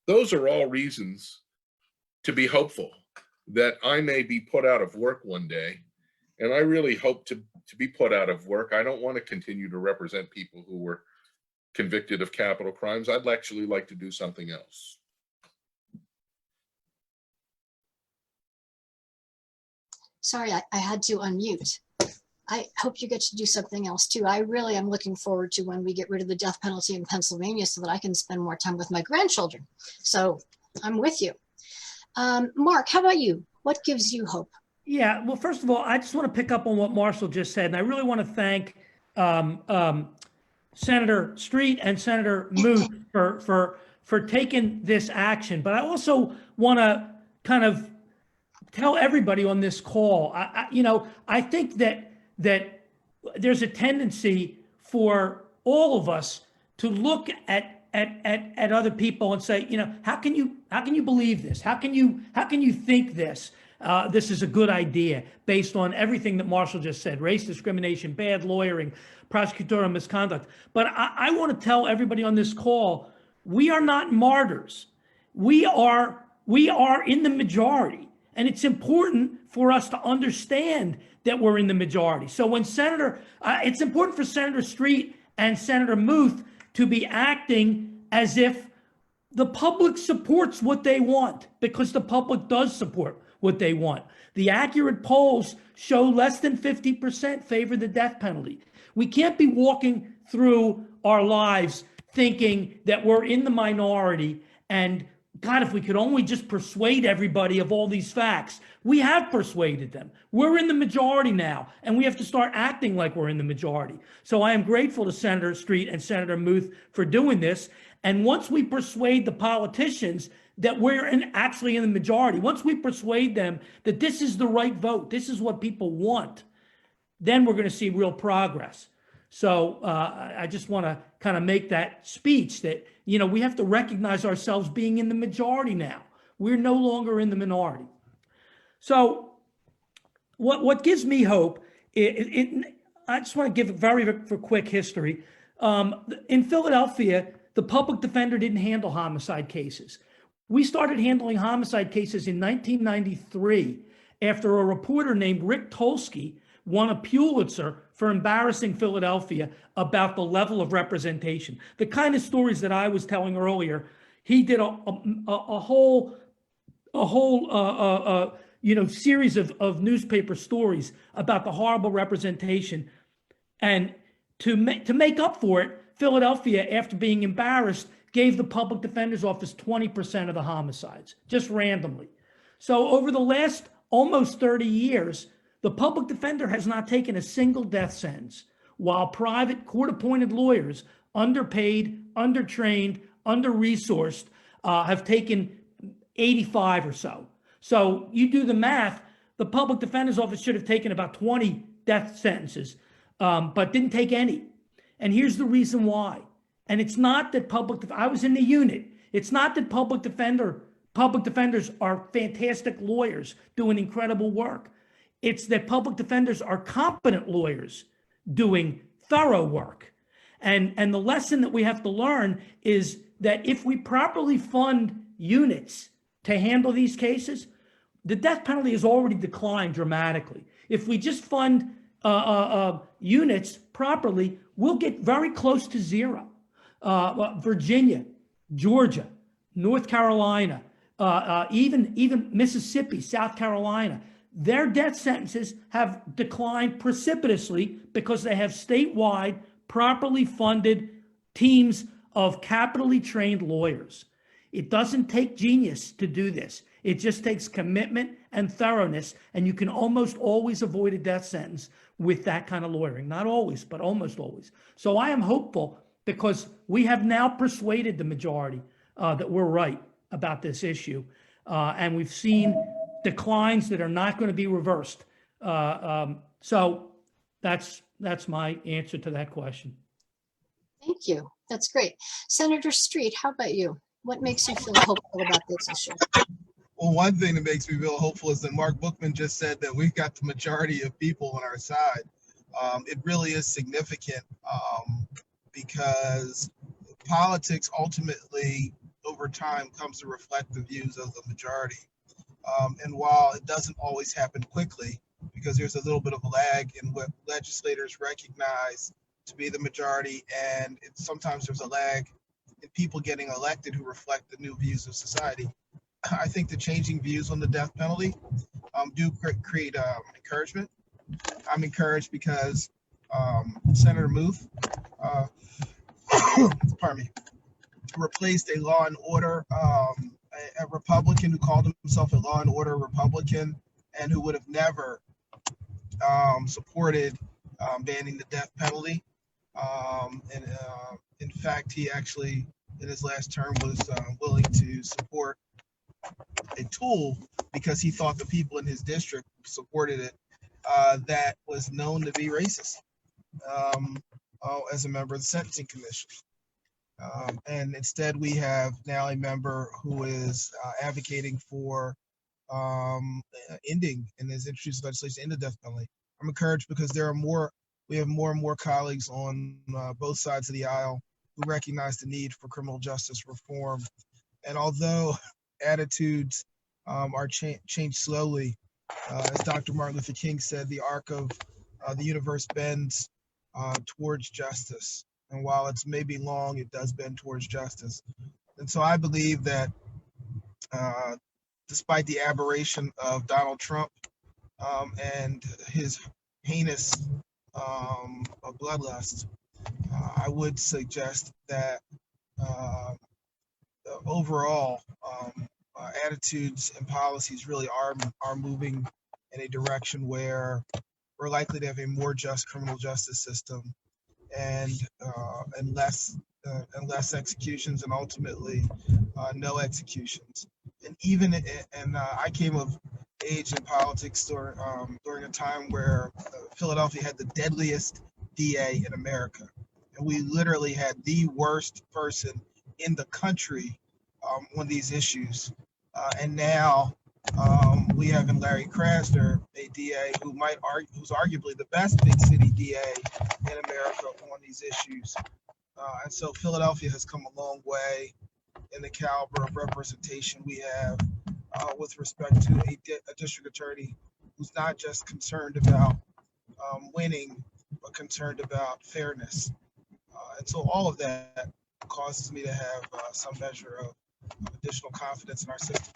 Those are all reasons to be hopeful that I may be put out of work one day. And I really hope to be put out of work. I don't want to continue to represent people who were convicted of capital crimes. I'd actually like to do something else. Sorry, I had to unmute. I hope you get to do something else too. I really am looking forward to when we get rid of the death penalty in Pennsylvania so that I can spend more time with my grandchildren. So I'm with you. Mark, how about you? What gives you hope? Yeah, well, first of all, I just want to pick up on what Marshall just said, and I really want to thank Senator Street and Senator Muth for taking this action. But I also want to kind of tell everybody on this call, I think that there's a tendency for all of us to look at other people and say, how can you believe this? How can you think this? This is a good idea based on everything that Marshall just said: race discrimination, bad lawyering, prosecutorial misconduct. But I want to tell everybody on this call, we are not martyrs. We are in the majority. And it's important for us to understand that we're in the majority. So when it's important for Senator Street and Senator Muth to be acting as if the public supports what they want, because the public does support what they want. The accurate polls show less than 50% favor the death penalty. We can't be walking through our lives thinking that we're in the minority and God, if we could only just persuade everybody of all these facts. We have persuaded them. We're in the majority now, and we have to start acting like we're in the majority. So I am grateful to Senator Street and Senator Muth for doing this. And once we persuade the politicians that we're actually in the majority, once we persuade them that this is the right vote, this is what people want, then we're going to see real progress. So I just want to kind of make that speech that, we have to recognize ourselves being in the majority now. We're no longer in the minority. So what gives me hope, I just want to give a very quick history. In Philadelphia, the public defender didn't handle homicide cases. We started handling homicide cases in 1993 after a reporter named Rick Tolsky won a Pulitzer for embarrassing Philadelphia about the level of representation. The kind of stories that I was telling earlier, he did a whole series of newspaper stories about the horrible representation. And to make up for it, Philadelphia, after being embarrassed, gave the public defender's office 20% of the homicides, just randomly. So over the last almost 30 years, the public defender has not taken a single death sentence, while private court-appointed lawyers, underpaid, undertrained, under-resourced, have taken 85 or so. So you do the math, the public defender's office should have taken about 20 death sentences, but didn't take any. And here's the reason why. And it's not that I was in the unit. It's not that public defenders are fantastic lawyers doing incredible work. It's that public defenders are competent lawyers doing thorough work. And the lesson that we have to learn is that if we properly fund units to handle these cases, the death penalty has already declined dramatically. If we just fund units properly, we'll get very close to zero. Virginia, Georgia, North Carolina, even Mississippi, South Carolina, their death sentences have declined precipitously because they have statewide, properly funded teams of capitally trained lawyers. It doesn't take genius to do this. It just takes commitment and thoroughness, and you can almost always avoid a death sentence with that kind of lawyering. Not always, but almost always. So I am hopeful because we have now persuaded the majority that we're right about this issue, and we've seen declines that are not going to be reversed. So that's my answer to that question. Thank you. That's great. Senator Street, how about you? What makes you feel hopeful about this issue? Well, one thing that makes me feel hopeful is that Marc Bookman just said that we've got the majority of people on our side. It really is significant because politics ultimately, over time, comes to reflect the views of the majority. And while it doesn't always happen quickly, because there's a little bit of a lag in what legislators recognize to be the majority, and sometimes there's a lag in people getting elected who reflect the new views of society. I think the changing views on the death penalty do create encouragement. I'm encouraged because Senator Muth, pardon me, replaced a law and order, a Republican who called himself a law and order Republican, and who would have never supported banning the death penalty. In fact, he actually, in his last term, was willing to support a tool because he thought the people in his district supported it that was known to be racist as a member of the Sentencing Commission. And instead, we have now a member who is advocating for ending and has introduced legislation in the death penalty. I'm encouraged because we have more and more colleagues on both sides of the aisle who recognize the need for criminal justice reform. And although attitudes are changed slowly, as Dr. Martin Luther King said, the arc of the universe bends towards justice. And while it's maybe long, it does bend towards justice. And so I believe that despite the aberration of Donald Trump and his heinous bloodlust, I would suggest that overall attitudes and policies really are moving in a direction where we're likely to have a more just criminal justice system and less executions, and ultimately no executions. And even I came of age in politics during a time where Philadelphia had the deadliest DA in America, and we literally had the worst person in the country on these issues. And now we have in Larry Krasner a DA who's arguably the best big city DA in America on these issues. And so Philadelphia has come a long way in the caliber of representation we have with respect to a district attorney who's not just concerned about winning, but concerned about fairness. And so all of that causes me to have some measure of additional confidence in our system.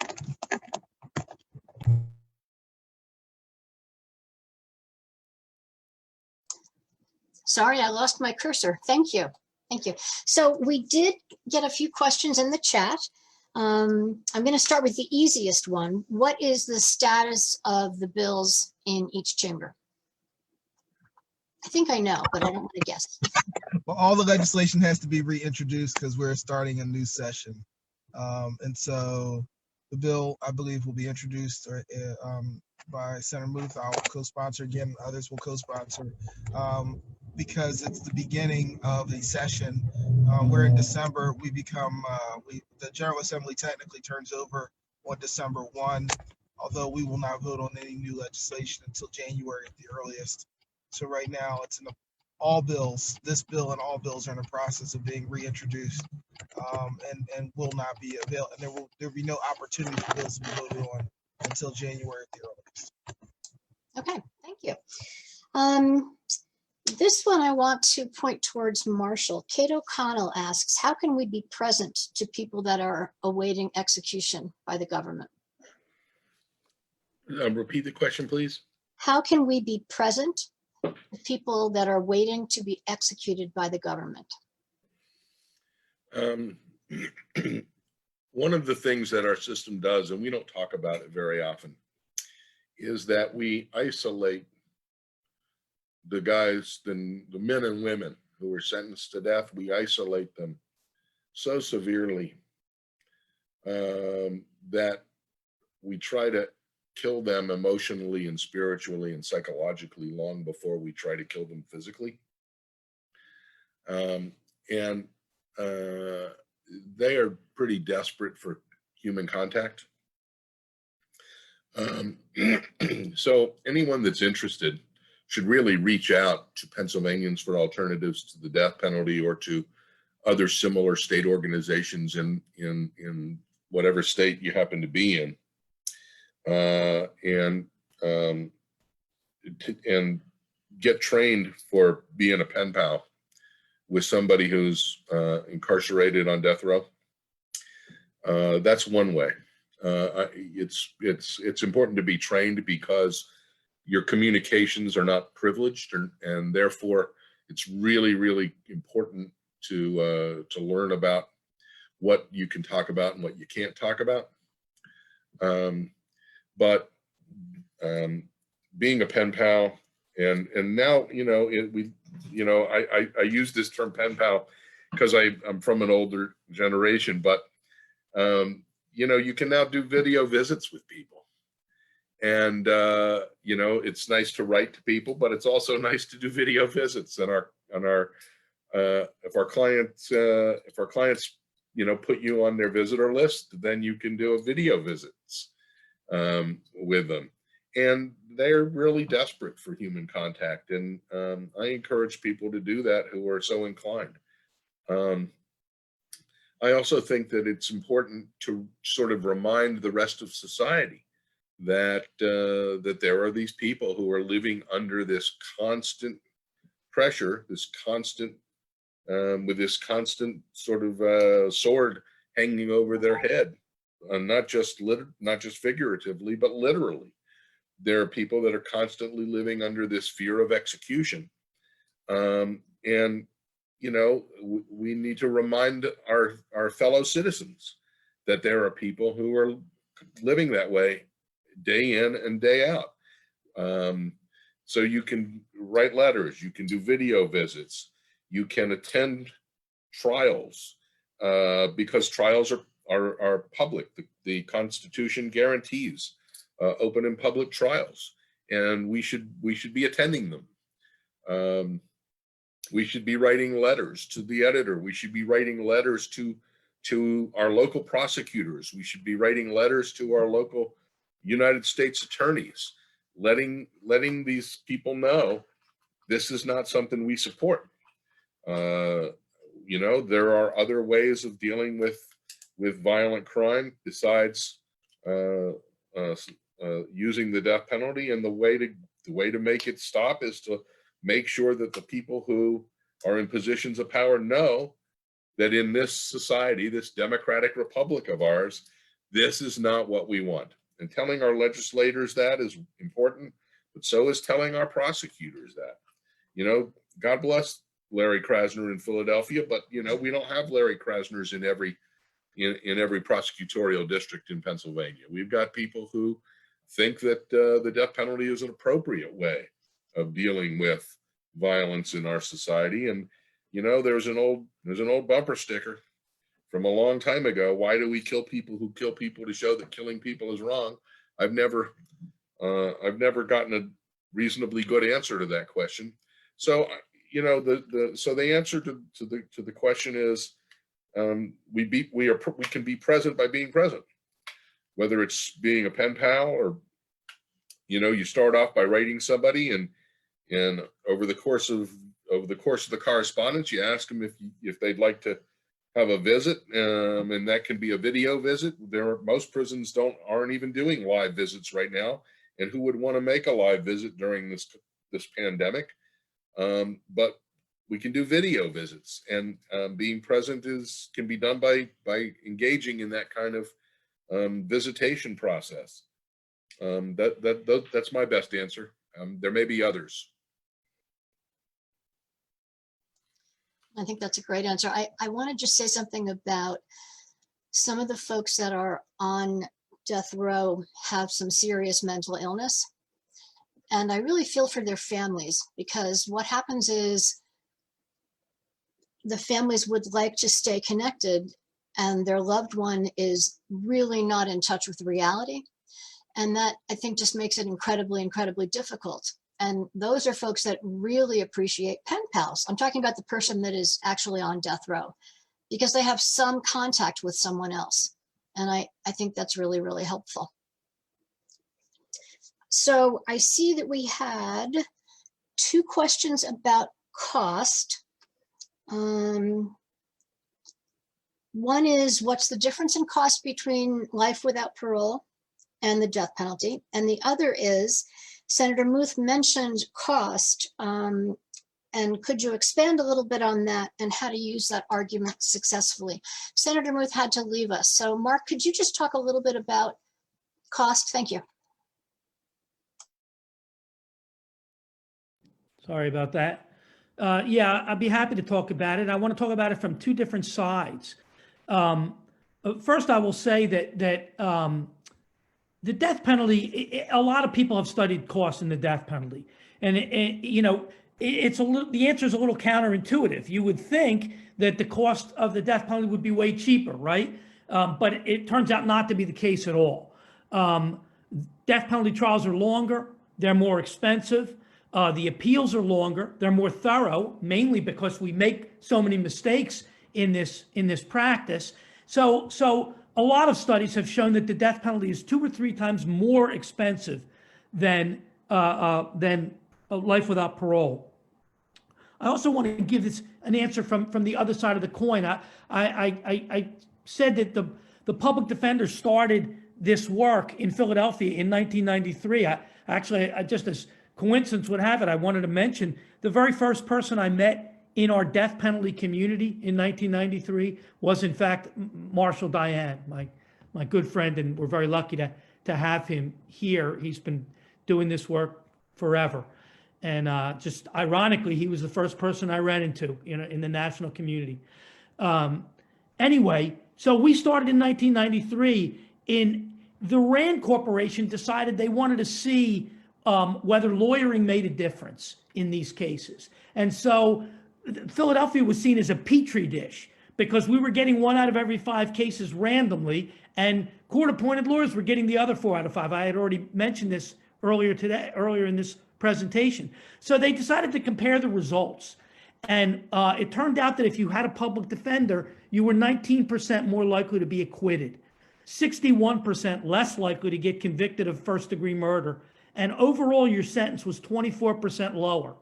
Sorry, I lost my cursor. Thank you. Thank you. So we did get a few questions in the chat. I'm going to start with the easiest one. What is the status of the bills in each chamber? I think I know, but I don't want to guess. Well, all the legislation has to be reintroduced because we're starting a new session. And so the bill, I believe, will be introduced by Senator Muth. I'll co-sponsor again. Others will co-sponsor because it's the beginning of a session where in December we become, the General Assembly technically turns over on December 1, although we will not vote on any new legislation until January at the earliest. So right now it's in all bills, this bill and all bills are in the process of being reintroduced and will not be available. And there will be no opportunity for bills to be voted on until January at the earliest. Okay, thank you. This one I want to point towards Marshall. Kate O'Connell asks, how can we be present to people that are awaiting execution by the government? Repeat the question, please. How can we be present to people that are waiting to be executed by the government? One of the things that our system does, and we don't talk about it very often, is that we isolate the guys, the men and women who are sentenced to death. We isolate them so severely that we try to kill them emotionally and spiritually and psychologically long before we try to kill them physically. And they are pretty desperate for human contact. So anyone that's interested should really reach out to Pennsylvanians for Alternatives to the Death Penalty or to other similar state organizations in whatever state you happen to be in, and get trained for being a pen pal with somebody who's incarcerated on death row. That's one way. It's important to be trained because your communications are not privileged, and therefore it's really, really important to learn about what you can talk about and what you can't talk about. But being a pen pal, and now, I use this term pen pal because I'm from an older generation, but you can now do video visits with people. And, it's nice to write to people, but it's also nice to do video visits. And if our clients, put you on their visitor list, then you can do a video visits with them. And they're really desperate for human contact. And I encourage people to do that who are so inclined. I also think that it's important to sort of remind the rest of society that that there are these people who are living under this constant pressure, with this constant sort of sword hanging over their head, not just figuratively, but literally. There are people that are constantly living under this fear of execution, and we need to remind our fellow citizens that there are people who are living that way day in and day out. So you can write letters, you can do video visits, you can attend trials, because trials are public. The Constitution guarantees open and public trials, and we should be attending them. We should be writing letters to the editor. We should be writing letters to our local prosecutors. We should be writing letters to our local United States attorneys, letting these people know this is not something we support. There are other ways of dealing with violent crime besides using the death penalty, and the way to make it stop is to make sure that the people who are in positions of power know that in this society, this democratic republic of ours, this is not what we want. And telling our legislators that is important, but so is telling our prosecutors that. God bless Larry Krasner in Philadelphia, but we don't have Larry Krasners in every prosecutorial district in Pennsylvania. We've got people who think that the death penalty is an appropriate way of dealing with violence in our society. And there's an old bumper sticker from a long time ago. Why do we kill people who kill people? To show that killing people is wrong. I've never gotten a reasonably good answer to that question. So the answer to the question is, we can be present by being present, whether it's being a pen pal or you start off by writing somebody, and over the course of the correspondence, you ask them if they'd like to have a visit, and that can be a video visit. Most prisons aren't even doing live visits right now, and who would want to make a live visit during this pandemic? But we can do video visits, and being present can be done by engaging in that kind of visitation process. That's my best answer. There may be others. I think that's a great answer. I want to just say something about some of the folks that are on death row have some serious mental illness. And I really feel for their families, because what happens is the families would like to stay connected and their loved one is really not in touch with reality. And that, I think, just makes it incredibly, incredibly difficult. And those are folks that really appreciate pen pals. I'm talking about the person that is actually on death row, because they have some contact with someone else. And I think that's really, really helpful. So I see that we had 2 questions about cost. One is, what's the difference in cost between life without parole and the death penalty? And the other is, Senator Muth mentioned cost, and And could you expand a little bit on that and how to use that argument successfully? Senator Muth had to leave us. So Mark, could you just talk a little bit about cost? Thank you. Sorry about that. Yeah, I'd be happy to talk about it. I want to talk about it from two different sides. First, I will say that the death penalty, a lot of people have studied costs in the death penalty. And, it's a little, the answer is a little counterintuitive. You would think that the cost of the death penalty would be way cheaper, right? But it turns out not to be the case at all. Death penalty trials are longer, they're more expensive. The appeals are longer, they're more thorough, mainly because we make so many mistakes in this practice. So a lot of studies have shown that the death penalty is 2 or 3 times more expensive than life without parole. I also want to give this an answer from the other side of the coin. I said that the public defender started this work in Philadelphia in 1993. I just as coincidence would have it, I wanted to mention the very first person I met in our death penalty community in 1993 was in fact Marshal Dayan, my good friend, and we're very lucky to have him here. He's been doing this work forever. And just ironically, he was the first person I ran into in the national community. Anyway, so we started in 1993. The Rand Corporation decided they wanted to see whether lawyering made a difference in these cases. And so Philadelphia was seen as a petri dish because we were getting 1 out of every 5 cases randomly, and court-appointed lawyers were getting the other 4 out of 5. I had already mentioned this earlier in this presentation. So they decided to compare the results. And it turned out that if you had a public defender, you were 19% more likely to be acquitted, 61% less likely to get convicted of first-degree murder, and overall your sentence was 24% lower.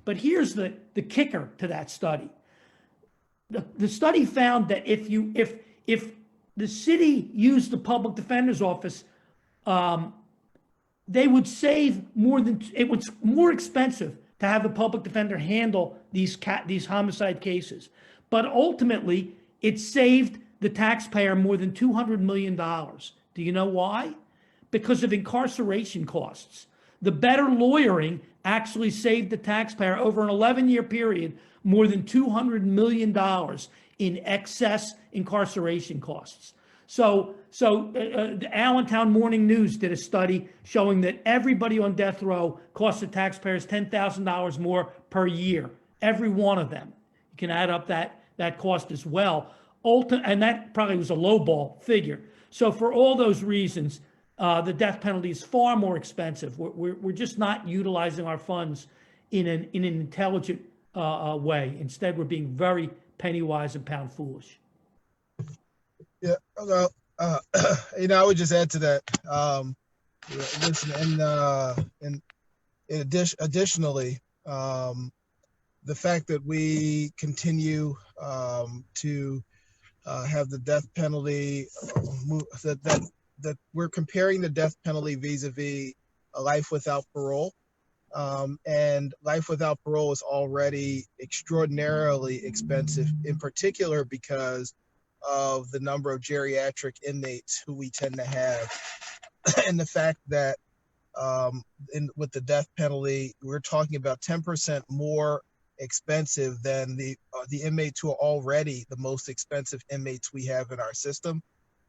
But here's the kicker to that study. The study found that if the city used the public defender's office, they would save it was more expensive to have the public defender handle these homicide cases. But ultimately, it saved the taxpayer more than $200 million. Do you know why? Because of incarceration costs. The better lawyering actually saved the taxpayer over an 11-year period more than $200 million in excess incarceration costs. So the Allentown Morning News did a study showing that everybody on death row costs the taxpayers $10,000 more per year, every one of them. You can add up that cost as well. And that probably was a lowball figure. So for all those reasons, the death penalty is far more expensive. We're just not utilizing our funds in an intelligent way. Instead, we're being very penny wise and pound foolish. Yeah, well, I would just add to that. Listen, and additionally, the fact that we continue to have the death penalty, that we're comparing the death penalty vis-a-vis a life without parole, and life without parole is already extraordinarily expensive, in particular because of the number of geriatric inmates who we tend to have, and the fact that with the death penalty, we're talking about 10% more expensive than the inmates who are already the most expensive inmates we have in our system.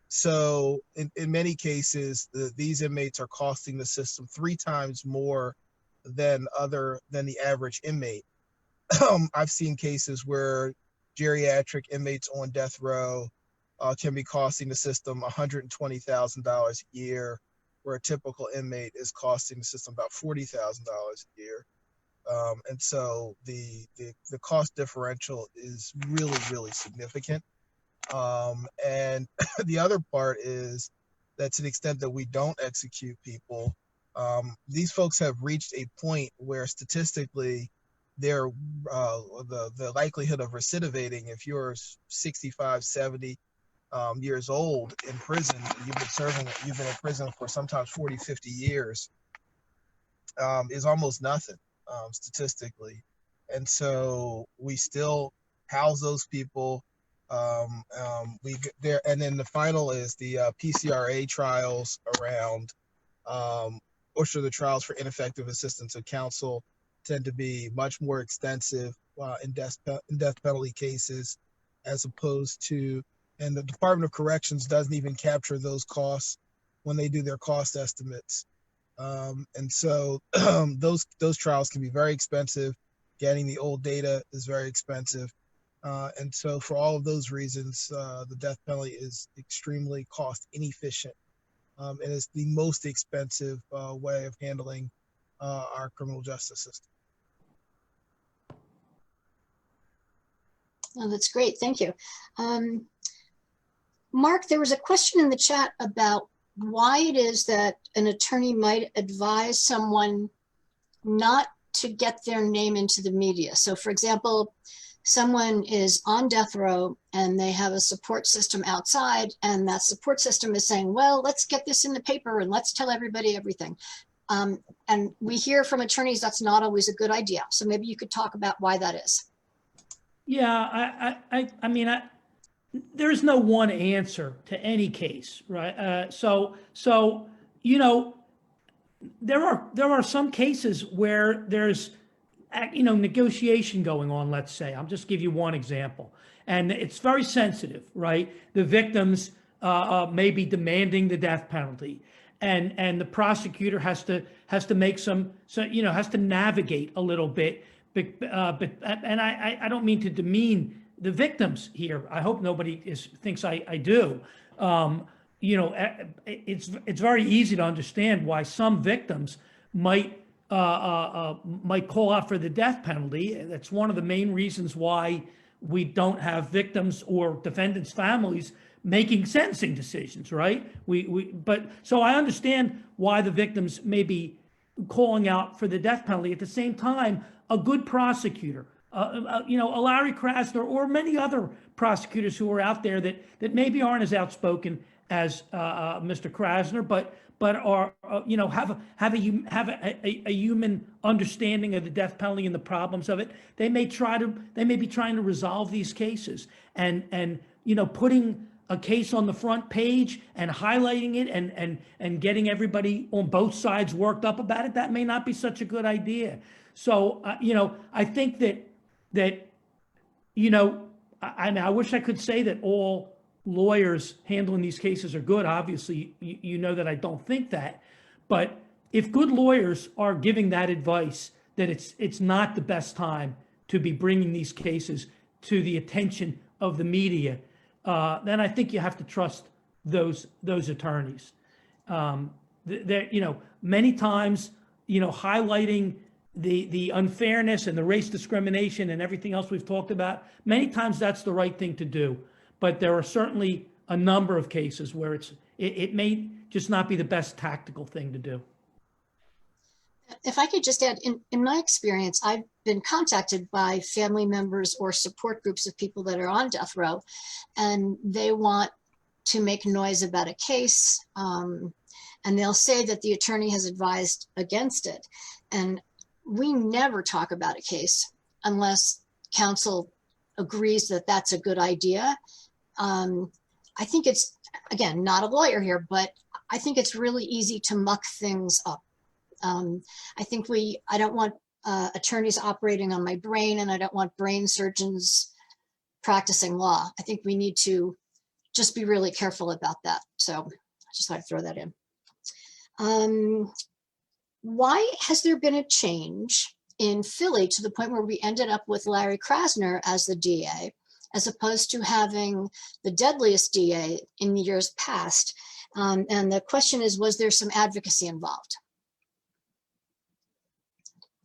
So in many cases, these inmates are costing the system 3 times more than the average inmate. I've seen cases where geriatric inmates on death row can be costing the system $120,000 a year, where a typical inmate is costing the system about $40,000 a year. And so the cost differential is really, really significant. And the other part is that to the extent that we don't execute people, these folks have reached a point where statistically the likelihood of recidivating, if you're 65, 70 years old in prison, you've been in prison for sometimes 40, 50 years, is almost nothing statistically. And so we still house those people. And then the final is the PCRA trials around, or the trials for ineffective assistance of counsel tend to be much more extensive in death penalty cases, as opposed to, and the Department of Corrections doesn't even capture those costs when they do their cost estimates. And so those trials can be very expensive. Getting the old data is very expensive. And so for all of those reasons, the death penalty is extremely cost inefficient. And it's the most expensive way of handling our criminal justice system. Oh, that's great. Thank you. Mark, there was a question in the chat about why it is that an attorney might advise someone not to get their name into the media. So for example, someone is on death row and they have a support system outside, and that support system is saying, well, let's get this in the paper and let's tell everybody everything. And we hear from attorneys that's not always a good idea. So maybe you could talk about why that is. Yeah, I mean, there's no one answer to any case, right? So you know, there are some cases where there's negotiation going on. Let's say, I'll just give you one example, and it's very sensitive, right? The victims may be demanding the death penalty, and the prosecutor has to make has to navigate a little bit. And I don't mean to demean the victims here. I hope nobody thinks I do. It's very easy to understand why some victims might call out for the death penalty. That's one of the main reasons why we don't have victims or defendants' families making sentencing decisions, right? But so I understand why the victims may be calling out for the death penalty. At the same time, a good prosecutor, a Larry Krasner, or many other prosecutors who are out there that maybe aren't as outspoken as Mr. Krasner, but are have a human understanding of the death penalty and the problems of it. They may be trying to resolve these cases, and putting a case on the front page and highlighting it and getting everybody on both sides worked up about it, that may not be such a good idea. So, I think that I wish I could say that all lawyers handling these cases are good. Obviously, you know that I don't think that. But if good lawyers are giving that advice, that it's not the best time to be bringing these cases to the attention of the media, then I think you have to trust those attorneys. Many times, highlighting the unfairness and the race discrimination and everything else we've talked about, many times that's the right thing to do. But there are certainly a number of cases where it may just not be the best tactical thing to do. If I could just add, in my experience, I've been contacted by family members or support groups of people that are on death row, and they want to make noise about a case, and they'll say that the attorney has advised against it. And we never talk about a case unless counsel agrees that that's a good idea. I think it's, again, not a lawyer here, but I think it's really easy to muck things up. I don't want attorneys operating on my brain, and I don't want brain surgeons practicing law. I think we need to just be really careful about that. So I just thought I'd throw that in. Why has there been a change in Philly to the point where we ended up with Larry Krasner as the DA, as opposed to having the deadliest DA in the years past? And the question is, was there some advocacy involved?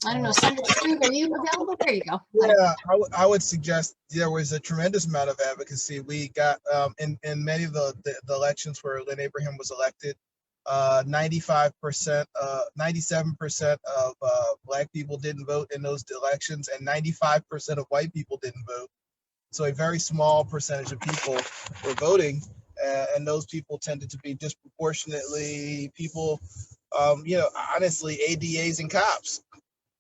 I don't know, Senator Street, are you available? There you go. Yeah, I would suggest there was a tremendous amount of advocacy. We got in many of the elections where Lynn Abraham was elected, 95%, 97% of Black people didn't vote in those elections, and 95% of white people didn't vote. So a very small percentage of people were voting, and those people tended to be disproportionately people, honestly, ADAs and cops.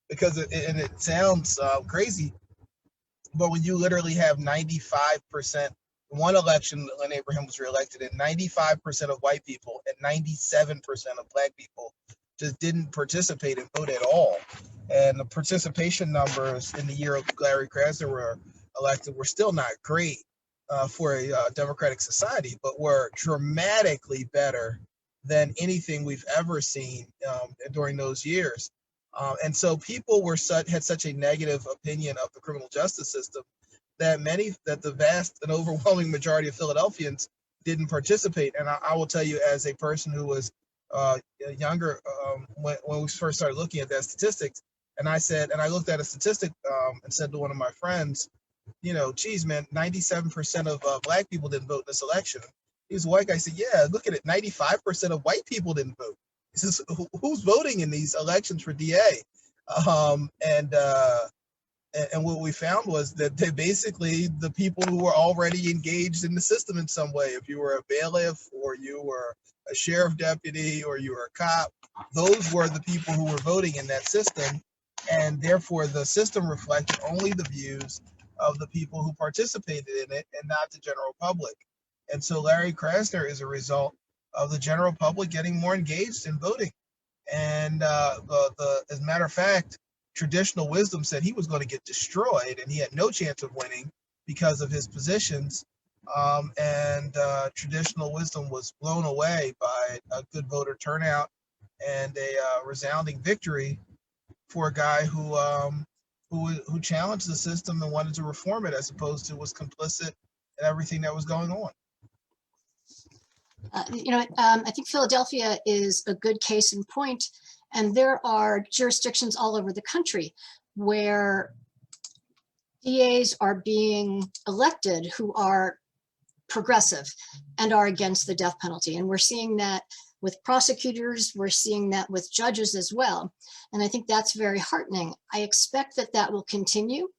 because and it sounds crazy, but when you literally have 95%, one election when Abraham was reelected, and 95% of white people and 97% of black people just didn't participate and vote at all. And the participation numbers in the year of Larry Krasner were elected were still not great for a democratic society, but were dramatically better than anything we've ever seen during those years. And so people had such a negative opinion of the criminal justice system that the vast and overwhelming majority of Philadelphians didn't participate. And I will tell you, as a person who was younger when we first started looking at that statistics, and I looked at a statistic and said to one of my friends, geez, man, 97% of black people didn't vote in this election. He was a white guy. I said, yeah, look at it. 95% of white people didn't vote. He says, who's voting in these elections for DA? And what we found was that they basically the people who were already engaged in the system in some way. If you were a bailiff, or you were a sheriff deputy, or you were a cop, those were the people who were voting in that system. And therefore, the system reflected only the views of the people who participated in it and not the general public. And so Larry Krasner is a result of the general public getting more engaged in voting. And as a matter of fact, traditional wisdom said he was going to get destroyed and he had no chance of winning because of his positions. Traditional wisdom was blown away by a good voter turnout and a resounding victory for a guy who challenged the system and wanted to reform it, as opposed to was complicit in everything that was going on. I think Philadelphia is a good case in point, and there are jurisdictions all over the country where DAs are being elected who are progressive and are against the death penalty. And we're seeing that with prosecutors, we're seeing that with judges as well. And I think that's very heartening. I expect that that will continue.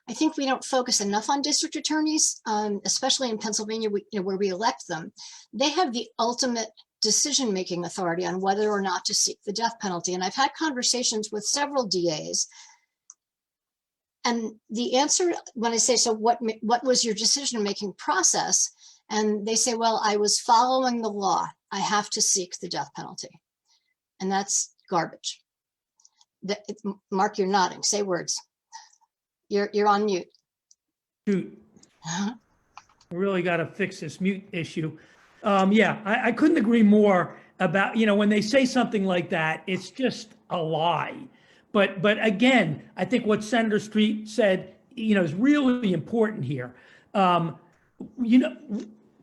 I think we don't focus enough on district attorneys, especially in Pennsylvania, where we elect them. They have the ultimate decision-making authority on whether or not to seek the death penalty. And I've had conversations with several DAs. And the answer, when I say, so what was your decision-making process? And they say, well, I was following the law. I have to seek the death penalty. And that's garbage. Mark, you're nodding. Say words. You're on mute. Shoot. We really got to fix this mute issue. Yeah, I couldn't agree more about, when they say something like that, it's just a lie. But again, I think what Senator Street said, is really important here. The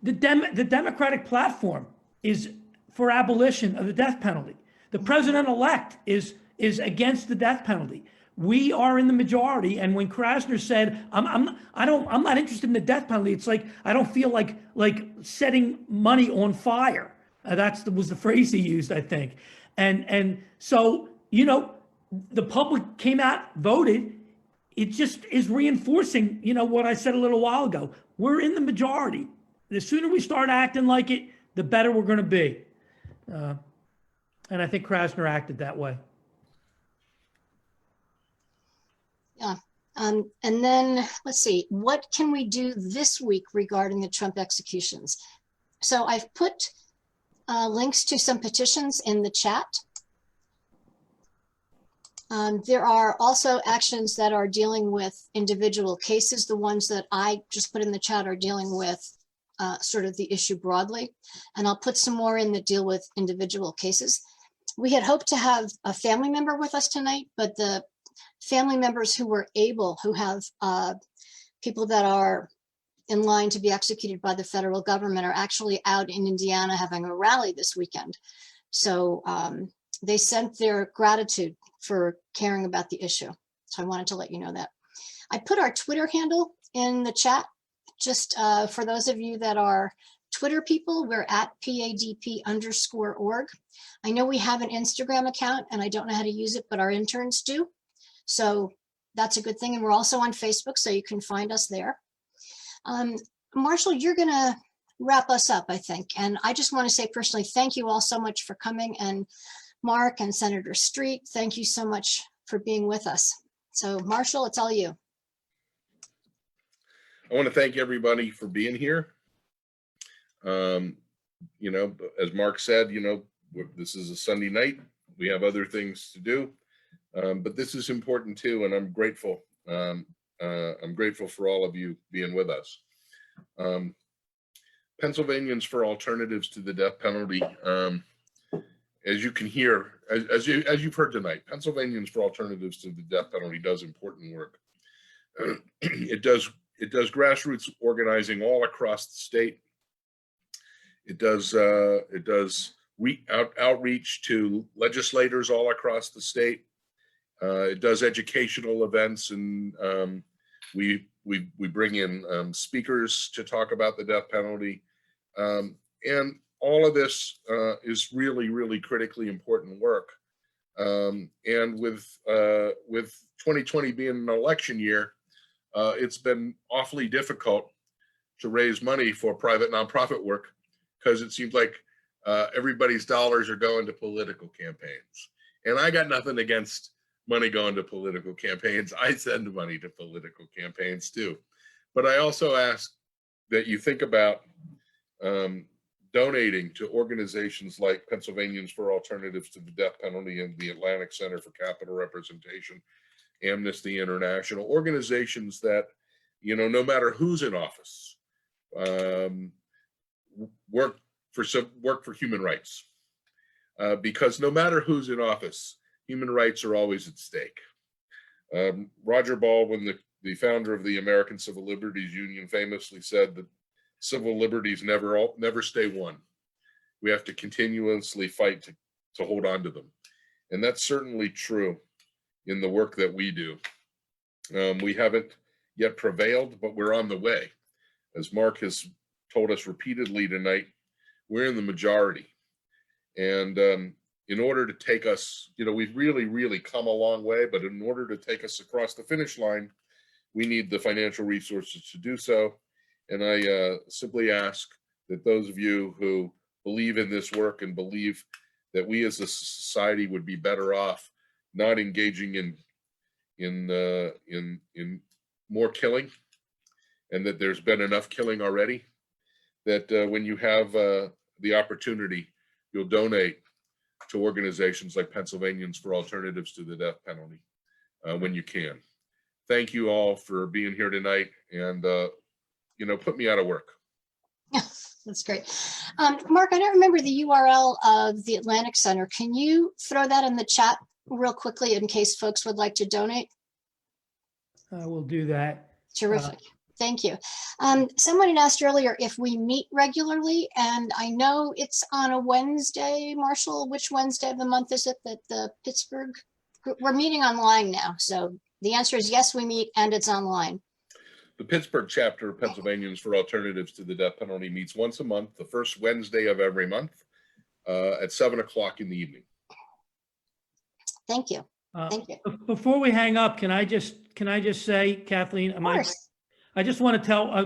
Democratic platform is for abolition of the death penalty. The president-elect is against the death penalty. We are in the majority, and when Krasner said, "I'm not interested in the death penalty," it's like I don't feel like setting money on fire. Was the phrase he used, I think. And so the public came out, voted. It just is reinforcing what I said a little while ago. We're in the majority. The sooner we start acting like it, the better we're going to be. And I think Krasner acted that way. Yeah. And then let's see, what can we do this week regarding the Trump executions? So I've put links to some petitions in the chat. There are also actions that are dealing with individual cases. The ones that I just put in the chat are dealing with sort of the issue broadly. And I'll put some more in that deal with individual cases. We had hoped to have a family member with us tonight, but the family members who have people that are in line to be executed by the federal government are actually out in Indiana having a rally this weekend. So they sent their gratitude for caring about the issue. So I wanted to let you know that. I put our Twitter handle in the chat, just for those of you that are Twitter people. We're at PADP_org. I know we have an Instagram account and I don't know how to use it, but our interns do. So that's a good thing. And we're also on Facebook, so you can find us there. Marshall, you're going to wrap us up, I think. And I just want to say personally, thank you all so much for coming. And Mark and Senator Street, thank you so much for being with us. So Marshall, it's all you. I want to thank everybody for being here. You know, as Mark said, you know, this is a Sunday night. We have other things to do, but this is important too, and I'm grateful. I'm grateful for all of you being with us. Pennsylvanians for Alternatives to the Death Penalty. As you can hear, as you've heard tonight, Pennsylvanians for Alternatives to the Death Penalty does important work. It does grassroots organizing all across the state. It does outreach to legislators all across the state. It does educational events, and we bring in speakers to talk about the death penalty, and all of this is really critically important work. And with 2020 being an election year, it's been awfully difficult to raise money for private nonprofit work, because it seems like everybody's dollars are going to political campaigns. And I got nothing against money going to political campaigns. I send money to political campaigns too. But I also ask that you think about donating to organizations like Pennsylvanians for Alternatives to the Death Penalty and the Atlantic Center for Capital Representation, Amnesty International, organizations that, you know, no matter who's in office, work for human rights, because no matter who's in office, human rights are always at stake. Roger Baldwin, the founder of the American Civil Liberties Union, famously said that civil liberties never stay won. We have to continuously fight to hold on to them, and that's certainly true in the work that we do. We haven't yet prevailed, but we're on the way. As Mark has told us repeatedly tonight, we're in the majority. And in order to take us, you know, we've really come a long way, but in order to take us across the finish line, we need the financial resources to do so. And I simply ask that those of you who believe in this work and believe that we as a society would be better off not engaging in more killing, and that there's been enough killing already, that when you have the opportunity, you'll donate to organizations like Pennsylvanians for Alternatives to the Death Penalty when you can. Thank you all for being here tonight, and you know, put me out of work. That's great. Mark, I don't remember the URL of the Atlantic Center. Can you throw that in the chat real quickly in case folks would like to donate? I will do that. Terrific. Thank you. Someone had asked earlier if we meet regularly, and I know it's on a Wednesday. Marshall, which Wednesday of the month is it that the Pittsburgh group, we're meeting online now? So the answer is yes, we meet, and it's online. The Pittsburgh chapter of Pennsylvanians for Alternatives to the Death Penalty meets once a month, the first Wednesday of every month at 7 o'clock in the evening. Thank you. Thank you. Before we hang up, can I just say, Kathleen, I just want to tell,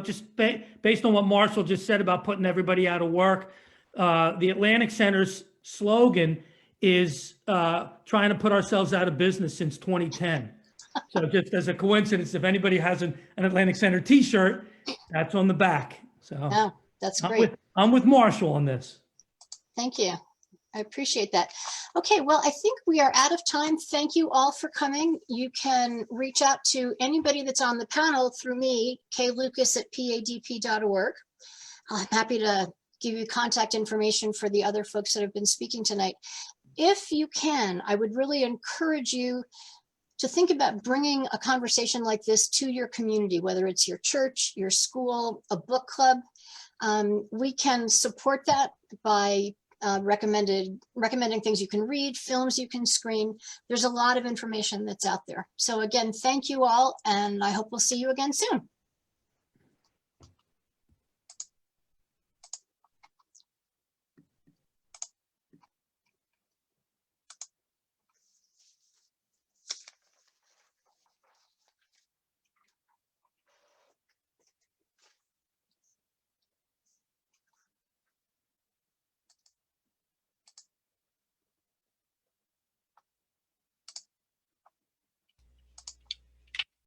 based on what Marshall just said about putting everybody out of work, the Atlantic Center's slogan is trying to put ourselves out of business since 2010. So just as a coincidence, if anybody has an Atlantic Center t-shirt, that's on the back. So oh, that's great. I'm with Marshall on this. Thank you. I appreciate that. Okay, well, I think we are out of time. Thank you all for coming. You can reach out to anybody that's on the panel through me, klucas@padp.org. I'm happy to give you contact information for the other folks that have been speaking tonight. If you can, I would really encourage you to think about bringing a conversation like this to your community, whether it's your church, your school, a book club. We can support that by recommending things you can read, films you can screen. There's a lot of information that's out there. So again, thank you all, and I hope we'll see you again soon.